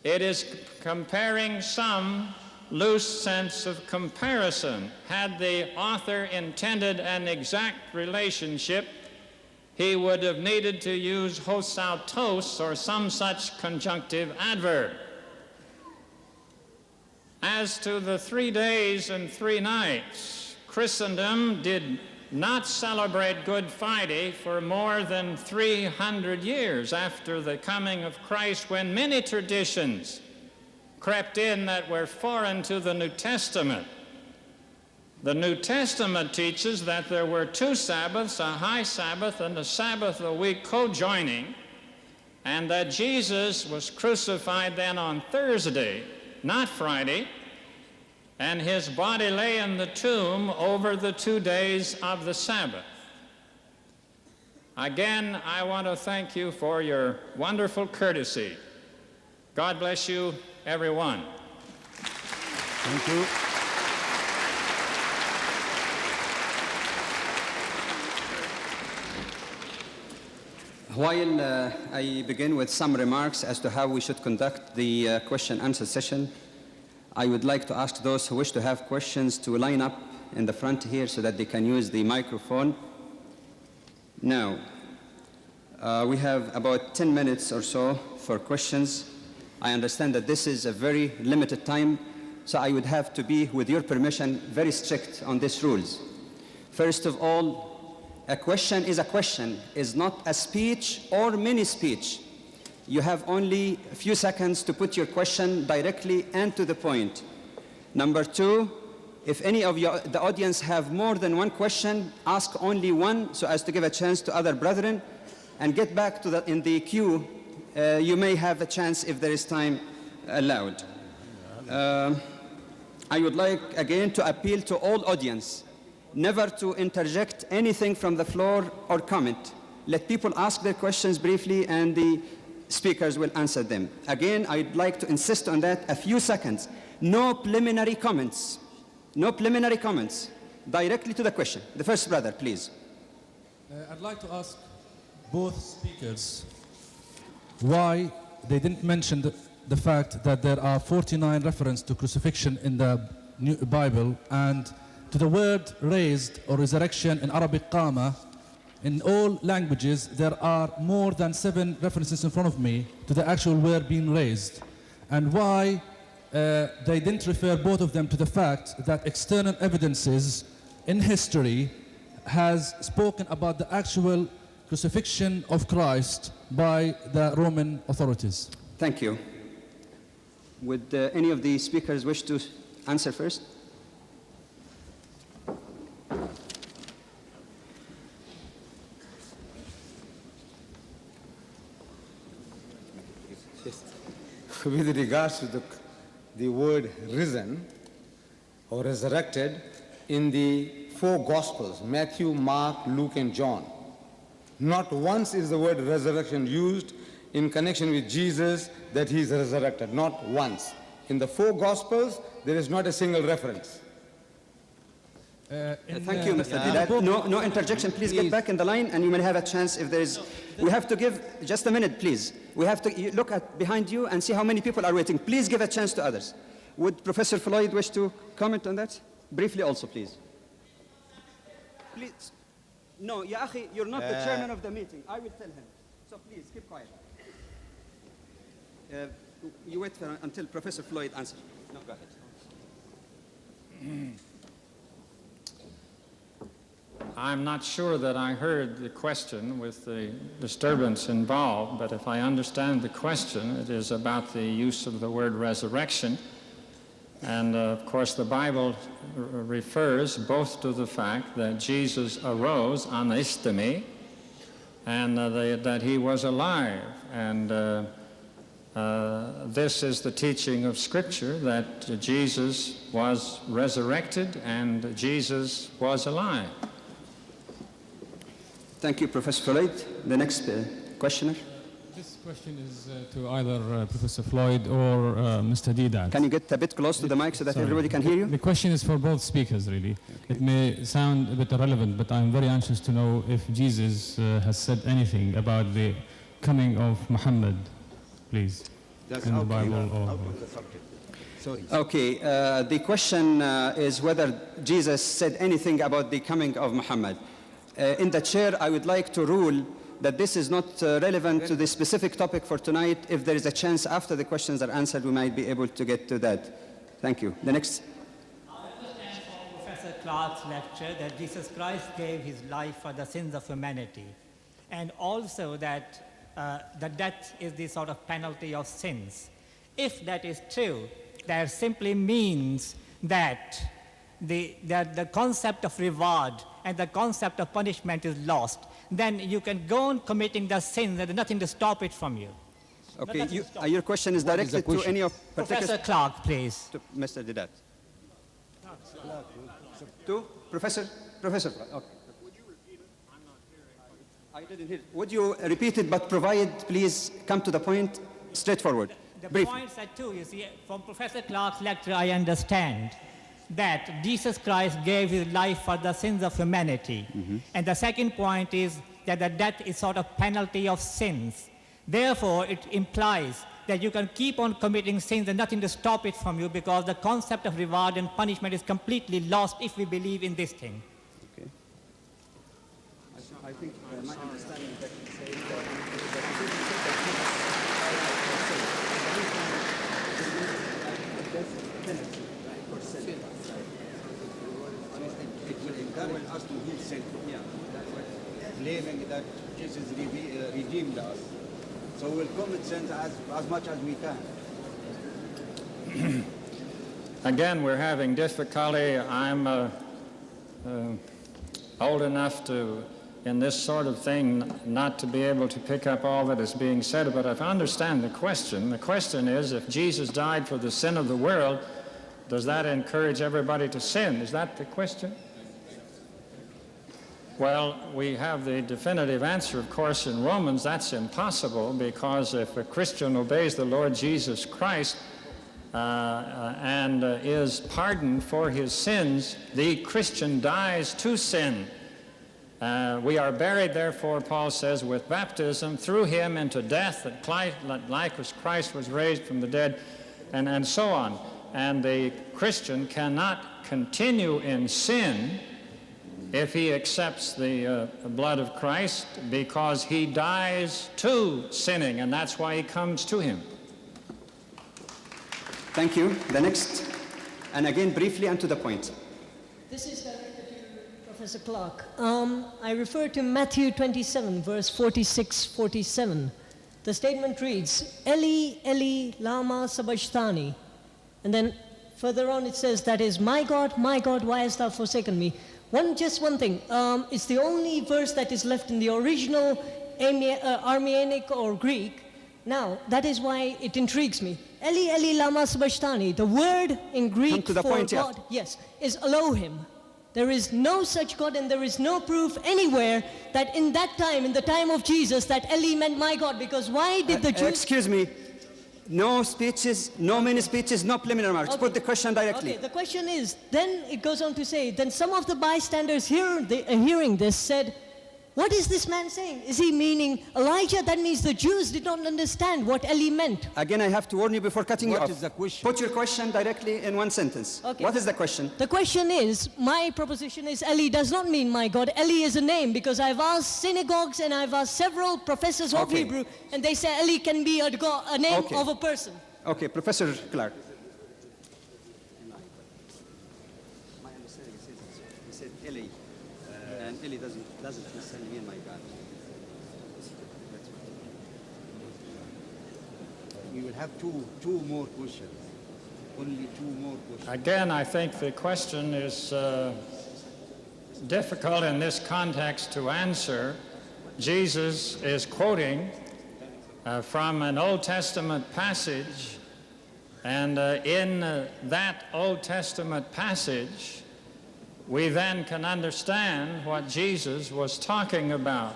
It is comparing some loose sense of comparison. Had the author intended an exact relationship, he would have needed to use hos autos or some such conjunctive adverb. As to the 3 days and 3 nights, Christendom did not celebrate Good Friday for more than 300 years after the coming of Christ, when many traditions crept in that were foreign to the New Testament. The New Testament teaches that there were 2 Sabbaths, a high Sabbath and a Sabbath a week co-joining, and that Jesus was crucified then on Thursday, not Friday, and his body lay in the tomb over the 2 days of the Sabbath. Again, I want to thank you for your wonderful courtesy. God bless you, everyone. Thank you. While I begin with some remarks as to how we should conduct the question-answer session, I would like to ask those who wish to have questions to line up in the front here so that they can use the microphone. Now, we have about 10 minutes or so for questions. I understand that this is a very limited time, so I would have to be, with your permission, very strict on these rules. First of all, a question, is not a speech or mini-speech. You have only a few seconds to put your question directly and to the point. Number 2, if any of the audience have more than one question, ask only one so as to give a chance to other brethren, and get back to in the queue. You may have a chance if there is time allowed. I would like again to appeal to all audience never to interject anything from the floor or comment. Let people ask their questions briefly and the speakers will answer them. Again, I'd like to insist on that, a few seconds. No preliminary comments. No preliminary comments. Directly to the question. The first brother, please. I'd like to ask both speakers why they didn't mention the fact that there are 49 references to crucifixion in the Bible, and to the word raised or resurrection in Arabic qama. In all languages, there are more than 7 references in front of me to the actual word being raised. And why they didn't refer both of them to the fact that external evidences in history has spoken about the actual crucifixion of Christ by the Roman authorities. Thank you. Would any of the speakers wish to answer first? With regards to the word risen or resurrected, in the 4 Gospels, Matthew, Mark, Luke, and John, not once is the word resurrection used in connection with Jesus that he is resurrected. Not once. In the 4 Gospels, there is not a single reference. Thank you, Mr. Deedat. No interjection. Please get back in the line, and you may have a chance if there is. We have to give just a minute, please. We have to look at behind you and see how many people are waiting. Please give a chance to others. Would Professor Floyd wish to comment on that? Briefly also, please. Please. No, Ya Akhi, you're not the chairman of the meeting. I will tell him. So please, keep quiet. You wait until Professor Floyd answers. No, go ahead. I'm not sure that I heard the question with the disturbance involved, but if I understand the question, it is about the use of the word resurrection. And of course, the Bible refers both to the fact that Jesus arose on istemi and that he was alive. And this is the teaching of Scripture, that Jesus was resurrected and Jesus was alive. Thank you, Professor Floyd. The next questioner. This question is to either Professor Floyd or Mr. Deedat. Can you get a bit close to the mic so that everybody can hear you? The question is for both speakers, really. Okay. It may sound a bit irrelevant, but I'm very anxious to know if Jesus has said anything about the coming of Muhammad, please. That's in the okay. Bible. Or, Out of the subject. Sorry. Okay, the question is whether Jesus said anything about the coming of Muhammad. In the chair, I would like to rule that this is not relevant to the specific topic for tonight. If there is a chance after the questions are answered, we might be able to get to that. Thank you. The next. I understand from Professor Clark's lecture that Jesus Christ gave his life for the sins of humanity, and also that the death is the sort of penalty of sins. If that is true, that simply means that the concept of reward and the concept of punishment is lost. Then you can go on committing the sins, and there's nothing to stop it from you. Okay, your question is directed to any of Professor Clark, please. To Mr. Deedat. To Professor? Professor, okay. Would you repeat it? I'm not hearing. I didn't hear it. Would you repeat it, but please come to the point, straightforward. The points are two. You see, from Professor Clark's lecture, I understand that Jesus Christ gave his life for the sins of humanity. And the second point is that the death is sort of penalty of sins. Therefore, it implies that you can keep on committing sins and nothing to stop it from you, because the concept of reward and punishment is completely lost if we believe in this thing. Okay. I think my understanding is that he says It will encourage us to heal sin. Yeah. Claiming that Jesus redeemed us. So we'll commit sins as much as we can. Again, we're having difficulty. I'm old enough to, in this sort of thing, not to be able to pick up all that is being said, but if I understand the question is, if Jesus died for the sin of the world, does that encourage everybody to sin? Is that the question? Well, we have the definitive answer, of course, in Romans. That's impossible, because if a Christian obeys the Lord Jesus Christ and is pardoned for his sins, the Christian dies to sin. We are buried, therefore, Paul says, with baptism through him into death, that like as Christ was raised from the dead, and so on. And the Christian cannot continue in sin if he accepts the blood of Christ, because he dies to sinning, and that's why he comes to him. Thank you. The next, and again briefly and to the point. This is directed to Professor Clark. I refer to Matthew 27, verse 46-47. The statement reads, Eli, Eli, lama sabachthani. And then further on it says, that is, my God, why hast thou forsaken me? Just one thing. It's the only verse that is left in the original Aramaic or Greek. Now, that is why it intrigues me. Eli, Eli, lama sabachthani. The word in Greek for point, God, yes, is Elohim. There is no such God, and there is no proof anywhere that in that time, in the time of Jesus, that Eli meant my God. Because why did the Jews... Excuse me. No speeches, no mini speeches, no preliminary remarks. Okay. Put the question directly. Okay, the question is, then it goes on to say, then some of the bystanders hearing this said, what is this man saying? Is he meaning Elijah? That means the Jews did not understand what Eli meant. Again, I have to warn you before cutting you off. What is the question? Put your question directly in one sentence. Okay. What is the question? The question is, my proposition is Eli does not mean my God. Eli is a name, because I've asked synagogues and I've asked several professors of Hebrew, and they say Eli can be a name of a person. Okay, Professor Clark. My understanding is he said Eli, and Eli doesn't necessarily mean my God. We will have two more questions. Only two more questions. Again, I think the question is difficult in this context to answer. Jesus is quoting from an Old Testament passage, and in that Old Testament passage, we then can understand what Jesus was talking about.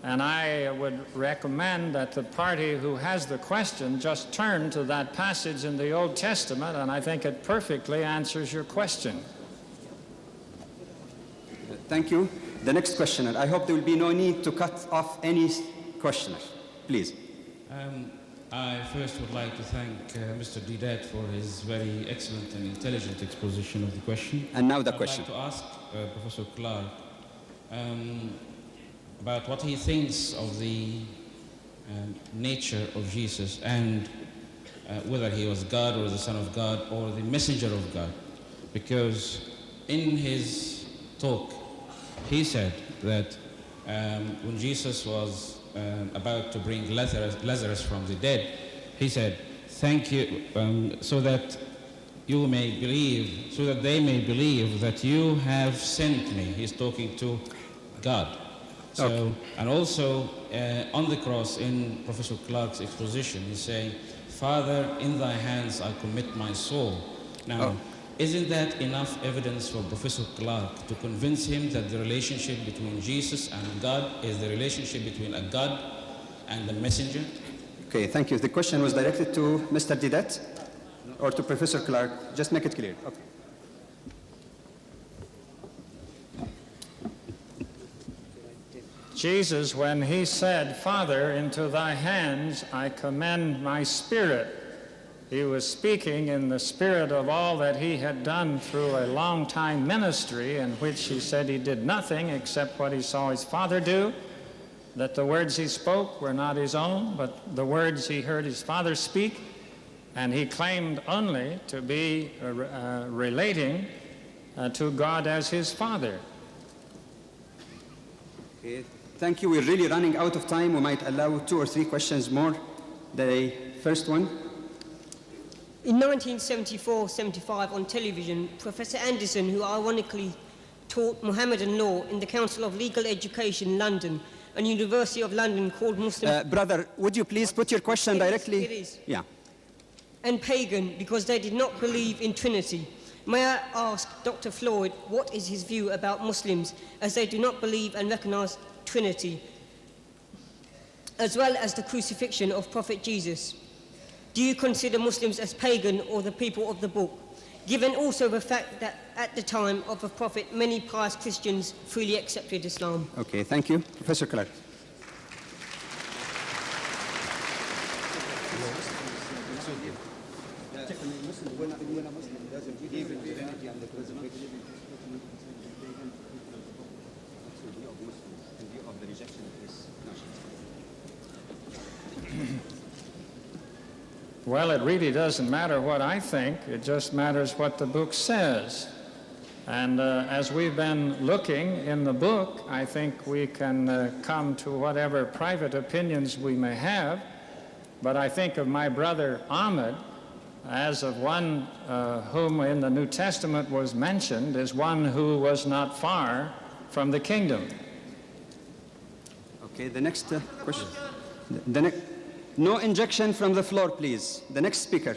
And I would recommend that the party who has the question just turn to that passage in the Old Testament, and I think it perfectly answers your question. Thank you. The next questioner. I hope there will be no need to cut off any questioner. Please. I first would like to thank Mr. Deedat for his very excellent and intelligent exposition of the question. And now the question. I'd like to ask Professor Clark about what he thinks of the nature of Jesus and whether he was God or the Son of God or the messenger of God. Because in his talk, he said that when Jesus was about to bring Lazarus from the dead, he said, "Thank you, so that you may believe, so that they may believe that you have sent me." He's talking to God. So, okay. And also on the cross, in Professor Clark's exposition, he's saying, "Father, in thy hands I commit my soul." Now, isn't that enough evidence for Professor Clark to convince him that the relationship between Jesus and God is the relationship between a God and the messenger? Okay, thank you. The question was directed to Mr. Deedat or to Professor Clark. Just make it clear. Okay. Jesus, when he said, "Father, into thy hands I commend my spirit," he was speaking in the spirit of all that he had done through a long time ministry, in which he said he did nothing except what he saw his Father do, that the words he spoke were not his own, but the words he heard his Father speak, and he claimed only to be relating to God as his Father. Okay. Thank you. We're really running out of time. We might allow 2 or 3 questions more. The first one. In 1974-75 on television, Professor Anderson, who ironically taught Mohammedan law in the Council of Legal Education, London, and University of London, called Muslim... brother, would you please put your question directly? It is. Yeah. And pagan, because they did not believe in Trinity. May I ask Dr. Floyd what is his view about Muslims, as they do not believe and recognize Trinity, as well as the crucifixion of Prophet Jesus? Do you consider Muslims as pagan or the people of the book? Given also the fact that at the time of the Prophet, many pious Christians freely accepted Islam. Okay, thank you. Professor Clark. Well, it really doesn't matter what I think, it just matters what the book says. And as we've been looking in the book, I think we can come to whatever private opinions we may have, but I think of my brother Ahmed as of one whom in the New Testament was mentioned as one who was not far from the kingdom. Okay, the next question. No injection from the floor, please. The next speaker.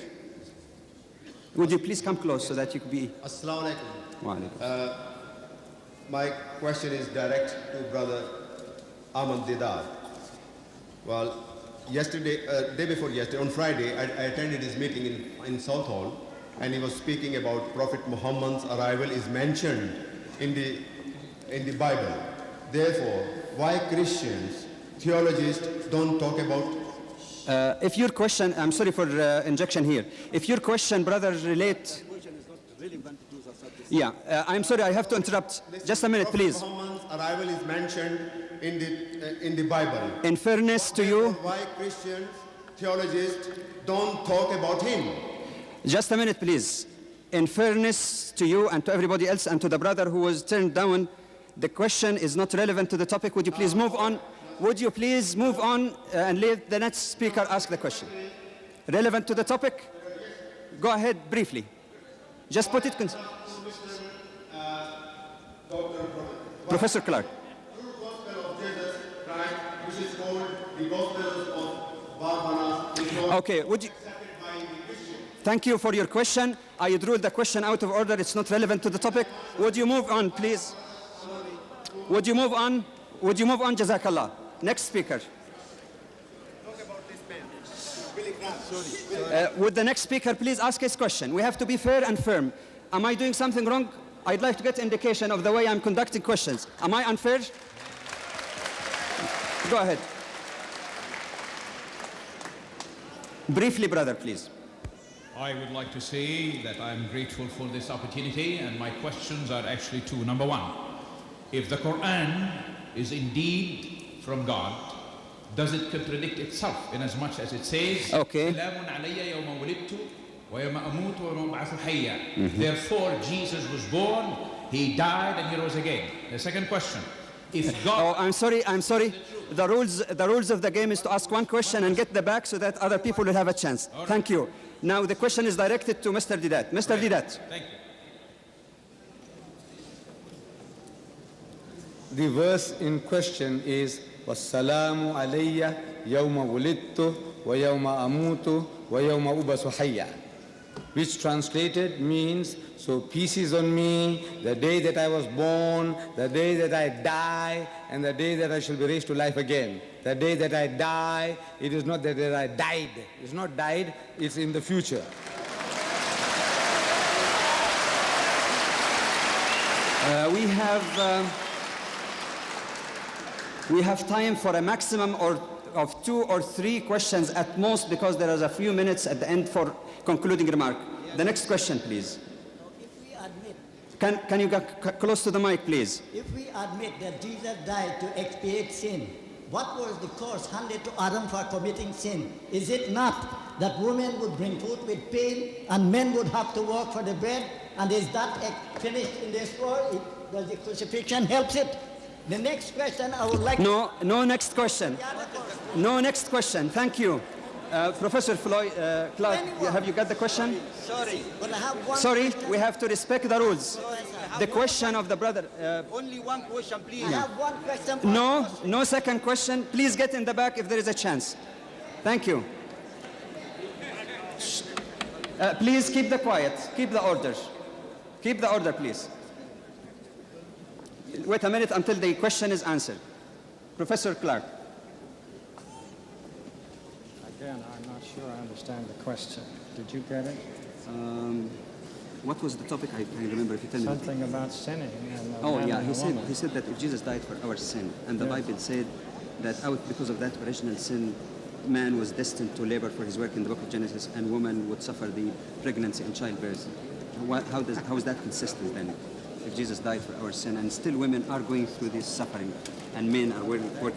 Would you please come close so that you could be... Assalamu alaikum. My question is direct to Brother Ahmed Deedat. Well, day before yesterday, on Friday, I attended his meeting in South Hall, and he was speaking about Prophet Muhammad's arrival is mentioned in the Bible. Therefore, why Christians, theologians don't talk about... if your question, I'm sorry for injection here. If your question, brother, relate... Yeah, I'm sorry, I have to interrupt. Just a minute, please. Muhammad's arrival is mentioned in the Bible. In fairness to you... Why Christians, theologians don't talk about him? Just a minute, please. In fairness to you and to everybody else and to the brother who was turned down, the question is not relevant to the topic. Would you please move on? Would you please move on and let the next speaker ask the question? Relevant to the topic? Go ahead briefly. Just put it... Professor Clark. Okay, would you... Thank you for your question. I ruled the question out of order. It's not relevant to the topic. Would you move on, please? Would you move on? Would you move on, Jazakallah? Next speaker. Would the next speaker please ask his question? We have to be fair and firm. Am I doing something wrong? I'd like to get indication of the way I'm conducting questions. Am I unfair? Go ahead. Briefly, brother, please. I would like to say that I'm grateful for this opportunity, and my questions are actually two. Number one, if the Quran is indeed from God, does it contradict itself in as much as it says, okay. Therefore, Jesus was born, he died, and he rose again. The second question, if God... Oh, I'm sorry. The rules of the game is to ask one question and get the back so that other people will have a chance. Right. Thank you. Now the question is directed to Mr. Deedat. Mr. Deedat. Thank you. The verse in question is وَالسَّلَامُ عَلَيَّ يَوْمَ وُلِدْتُ وَيَوْمَ أَمُوتُ وَيَوْمَ أُبْعَثُ حَيًّا, which translated means, so peace is on me, the day that I was born, the day that I die, and the day that I shall be raised to life again. The day that I die, it is not that I died. It's not died, it's in the future. We have time for a maximum of 2 or 3 questions at most, because there is a few minutes at the end for concluding remark. The next question, please. If we admit, can you get close to the mic, please? If we admit that Jesus died to expiate sin, what was the curse handed to Adam for committing sin? Is it not that women would bring forth with pain and men would have to work for the bread? And is that finished in this world? Does the crucifixion help it? The next question I would like No next question. No next question. Thank you. Professor Floyd, Clark, have you got the question? Sorry, but I have one Sorry, question. we have to respect the rules. The question of the brother. Only one question, please. I have one question. No second question. Please get in the back if there is a chance. Thank you. Please keep the quiet. Keep the order. Keep the order, please. Wait a minute until the question is answered. Professor Clark. Again, I'm not sure I understand the question. Did you get it? What was the topic? I remember if you tell me. Something about sinning. And Oh man yeah, and he a said woman. that if Jesus died for our sin, and the Yes. Bible said that because of that original sin, man was destined to labor for his work in the book of Genesis, and woman would suffer the pregnancy and childbirth. How is that consistent then? If Jesus died for our sin, and still women are going through this suffering, and men are working for it.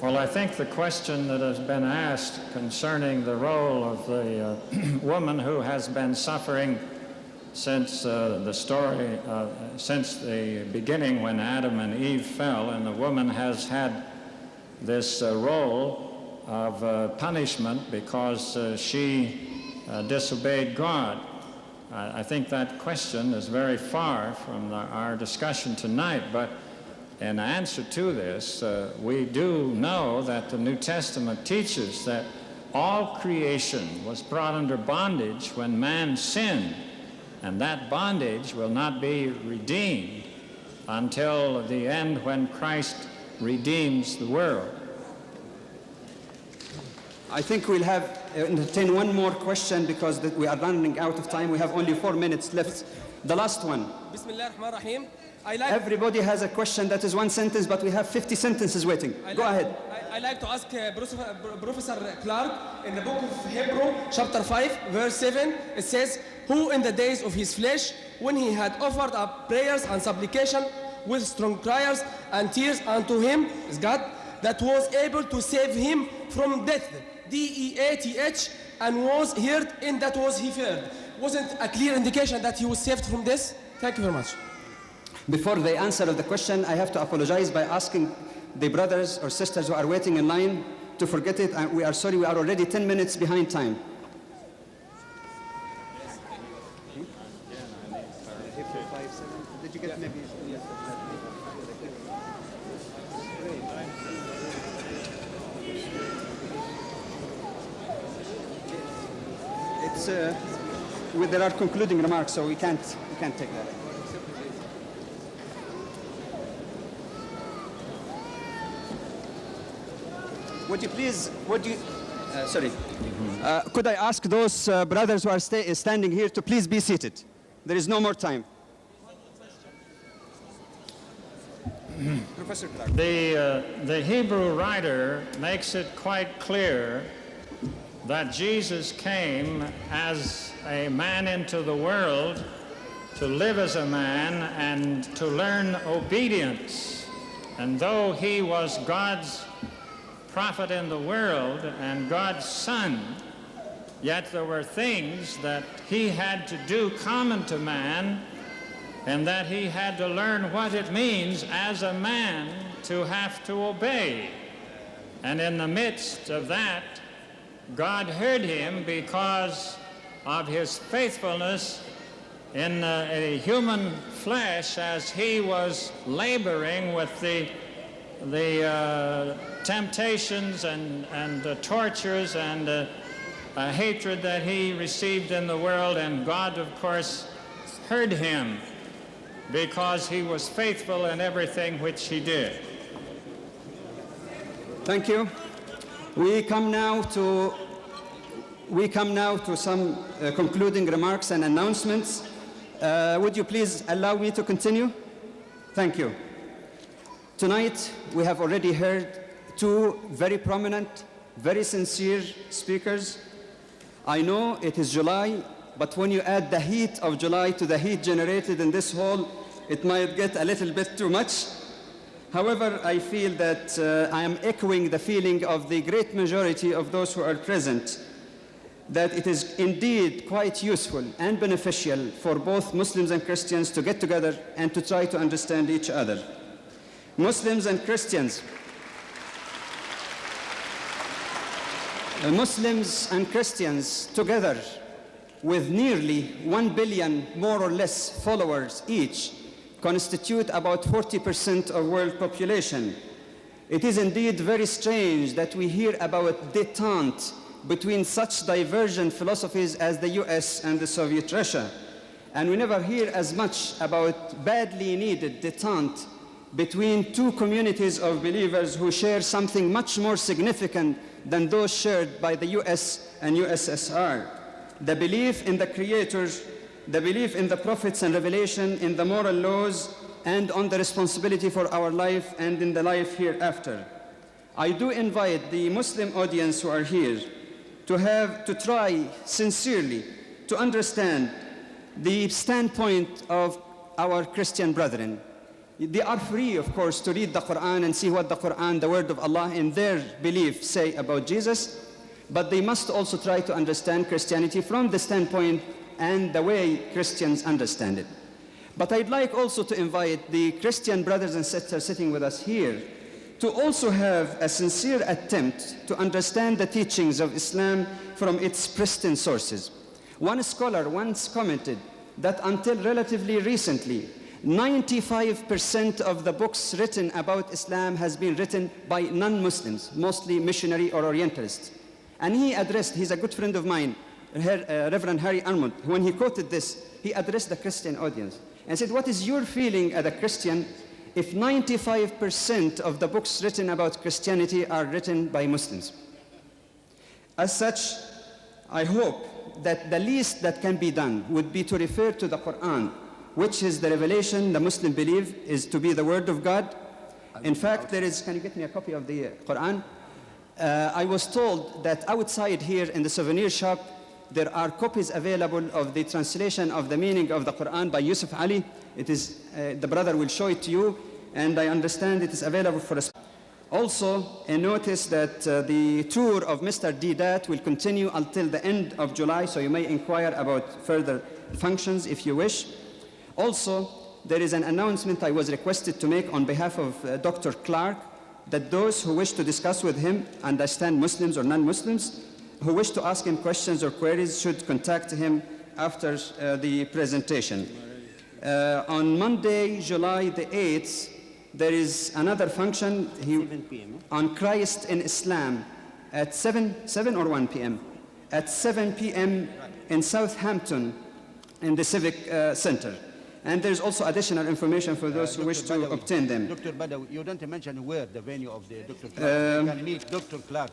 Well, I think the question that has been asked concerning the role of the woman who has been suffering since since the beginning when Adam and Eve fell, and the woman has had this role of punishment because she disobeyed God. I think that question is very far from our discussion tonight, but in answer to this, we do know that the New Testament teaches that all creation was brought under bondage when man sinned, and that bondage will not be redeemed until the end when Christ redeems the world. I think we'll have entertain one more question because we are running out of time. We have only 4 minutes left. The last one. Everybody has a question that is one sentence, but we have 50 sentences waiting. Go ahead. I'd like to ask Professor Clark, in the book of Hebrew, chapter 5, verse 7, it says, who in the days of his flesh, when he had offered up prayers and supplication with strong cries and tears unto him, is God, that was able to save him from death, D-E-A-T-H, and was heard in that was he feared. Wasn't a clear indication that he was saved from this? Thank you very much. Before the answer of the question, I have to apologize by asking the brothers or sisters who are waiting in line to forget it. We are sorry, we are already 10 minutes behind time. Did you get maybe? It's there are concluding remarks, so we can't take that. Would you please, could I ask those brothers who are standing here to please be seated? There is no more time. Professor Clark. The Hebrew writer makes it quite clear that Jesus came as a man into the world to live as a man and to learn obedience. And though he was God's prophet in the world and God's son, yet there were things that he had to do common to man, and that he had to learn what it means as a man to have to obey. And in the midst of that, God heard him because of his faithfulness in a human flesh as he was laboring with the temptations and tortures and hatred that he received in the world. And God, of course, heard him because he was faithful in everything which he did. Thank you. We come now to some concluding remarks and announcements. Would you please allow me to continue? Thank you. Tonight, we have already heard two very prominent, very sincere speakers. I know it is July, but when you add the heat of July to the heat generated in this hall, it might get a little bit too much. However, I feel that I am echoing the feeling of the great majority of those who are present, that it is indeed quite useful and beneficial for both Muslims and Christians to get together and to try to understand each other. Muslims and Christians together with nearly 1 billion, more or less, followers each, constitute about 40% of world population. It is indeed very strange that we hear about détente between such divergent philosophies as the US and the Soviet Russia. And we never hear as much about badly needed détente between two communities of believers who share something much more significant than those shared by the US and USSR. The belief in the creators, the belief in the prophets and revelation, in the moral laws, and on the responsibility for our life and in the life hereafter. I do invite the Muslim audience who are here to try sincerely to understand the standpoint of our Christian brethren. They are free, of course, to read the Quran and see what the Quran, the word of Allah, in their belief say about Jesus, but they must also try to understand Christianity from the standpoint and the way Christians understand it. But I'd like also to invite the Christian brothers and sisters sitting with us here to also have a sincere attempt to understand the teachings of Islam from its pristine sources. One scholar once commented that until relatively recently, 95% of the books written about Islam has been written by non-Muslims, mostly missionary or Orientalists. And he addressed, he's a good friend of mine, Reverend Harry Armond, when he quoted this, he addressed the Christian audience and said, what is your feeling as a Christian if 95% of the books written about Christianity are written by Muslims? As such, I hope that the least that can be done would be to refer to the Quran, which is the revelation the Muslim believe is to be the word of God. In fact, there is, can you get me a copy of the Quran? I was told that outside here in the souvenir shop, there are copies available of the translation of the meaning of the Quran by Yusuf Ali. It is, the brother will show it to you, and I understand it is available for us. Also, a notice that the tour of Mr. Deedat will continue until the end of July, so you may inquire about further functions if you wish. Also, there is an announcement I was requested to make on behalf of Dr. Clark, that those who wish to discuss with him, understand Muslims or non-Muslims, who wish to ask him questions or queries should contact him after the presentation. On Monday, July the 8th, there is another function on Christ in Islam at 7 or 1 p.m. At 7 p.m. in Southampton in the Civic Center. And there's also additional information for those who wish to obtain them. Dr. Badawi, you don't mention where the venue of the Dr. Clark. You can meet Dr. Clark.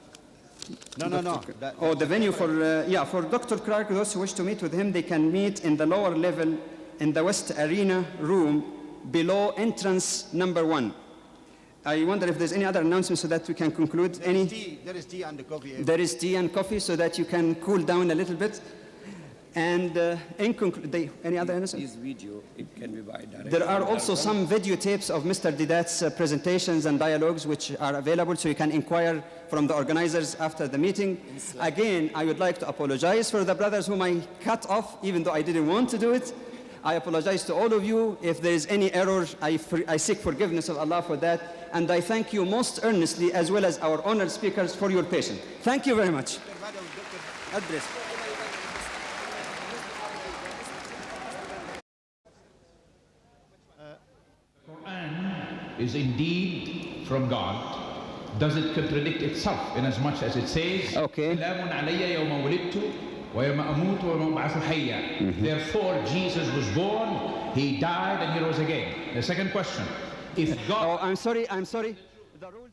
No. Oh, the venue for, yeah, for Dr. Clark, those who wish to meet with him, they can meet in the lower level in the West Arena room below entrance number 1. I wonder if there's any other announcement so that we can conclude. There is tea and coffee. There is tea and coffee so that you can cool down a little bit. And any other announcement? This video, it can be by direct. There are also some videotapes of Mr. Deedat's presentations and dialogues which are available, so you can inquire from the organizers after the meeting. Again, I would like to apologize for the brothers whom I cut off, even though I didn't want to do it. I apologize to all of you. If there is any error, I seek forgiveness of Allah for that. And I thank you most earnestly, as well as our honored speakers, for your patience. Thank you very much. Address. Quran is indeed from God. Does it contradict itself in as much as it says, okay. Therefore, Jesus was born, he died, and he rose again. The second question, if God... Oh, I'm sorry. The rules...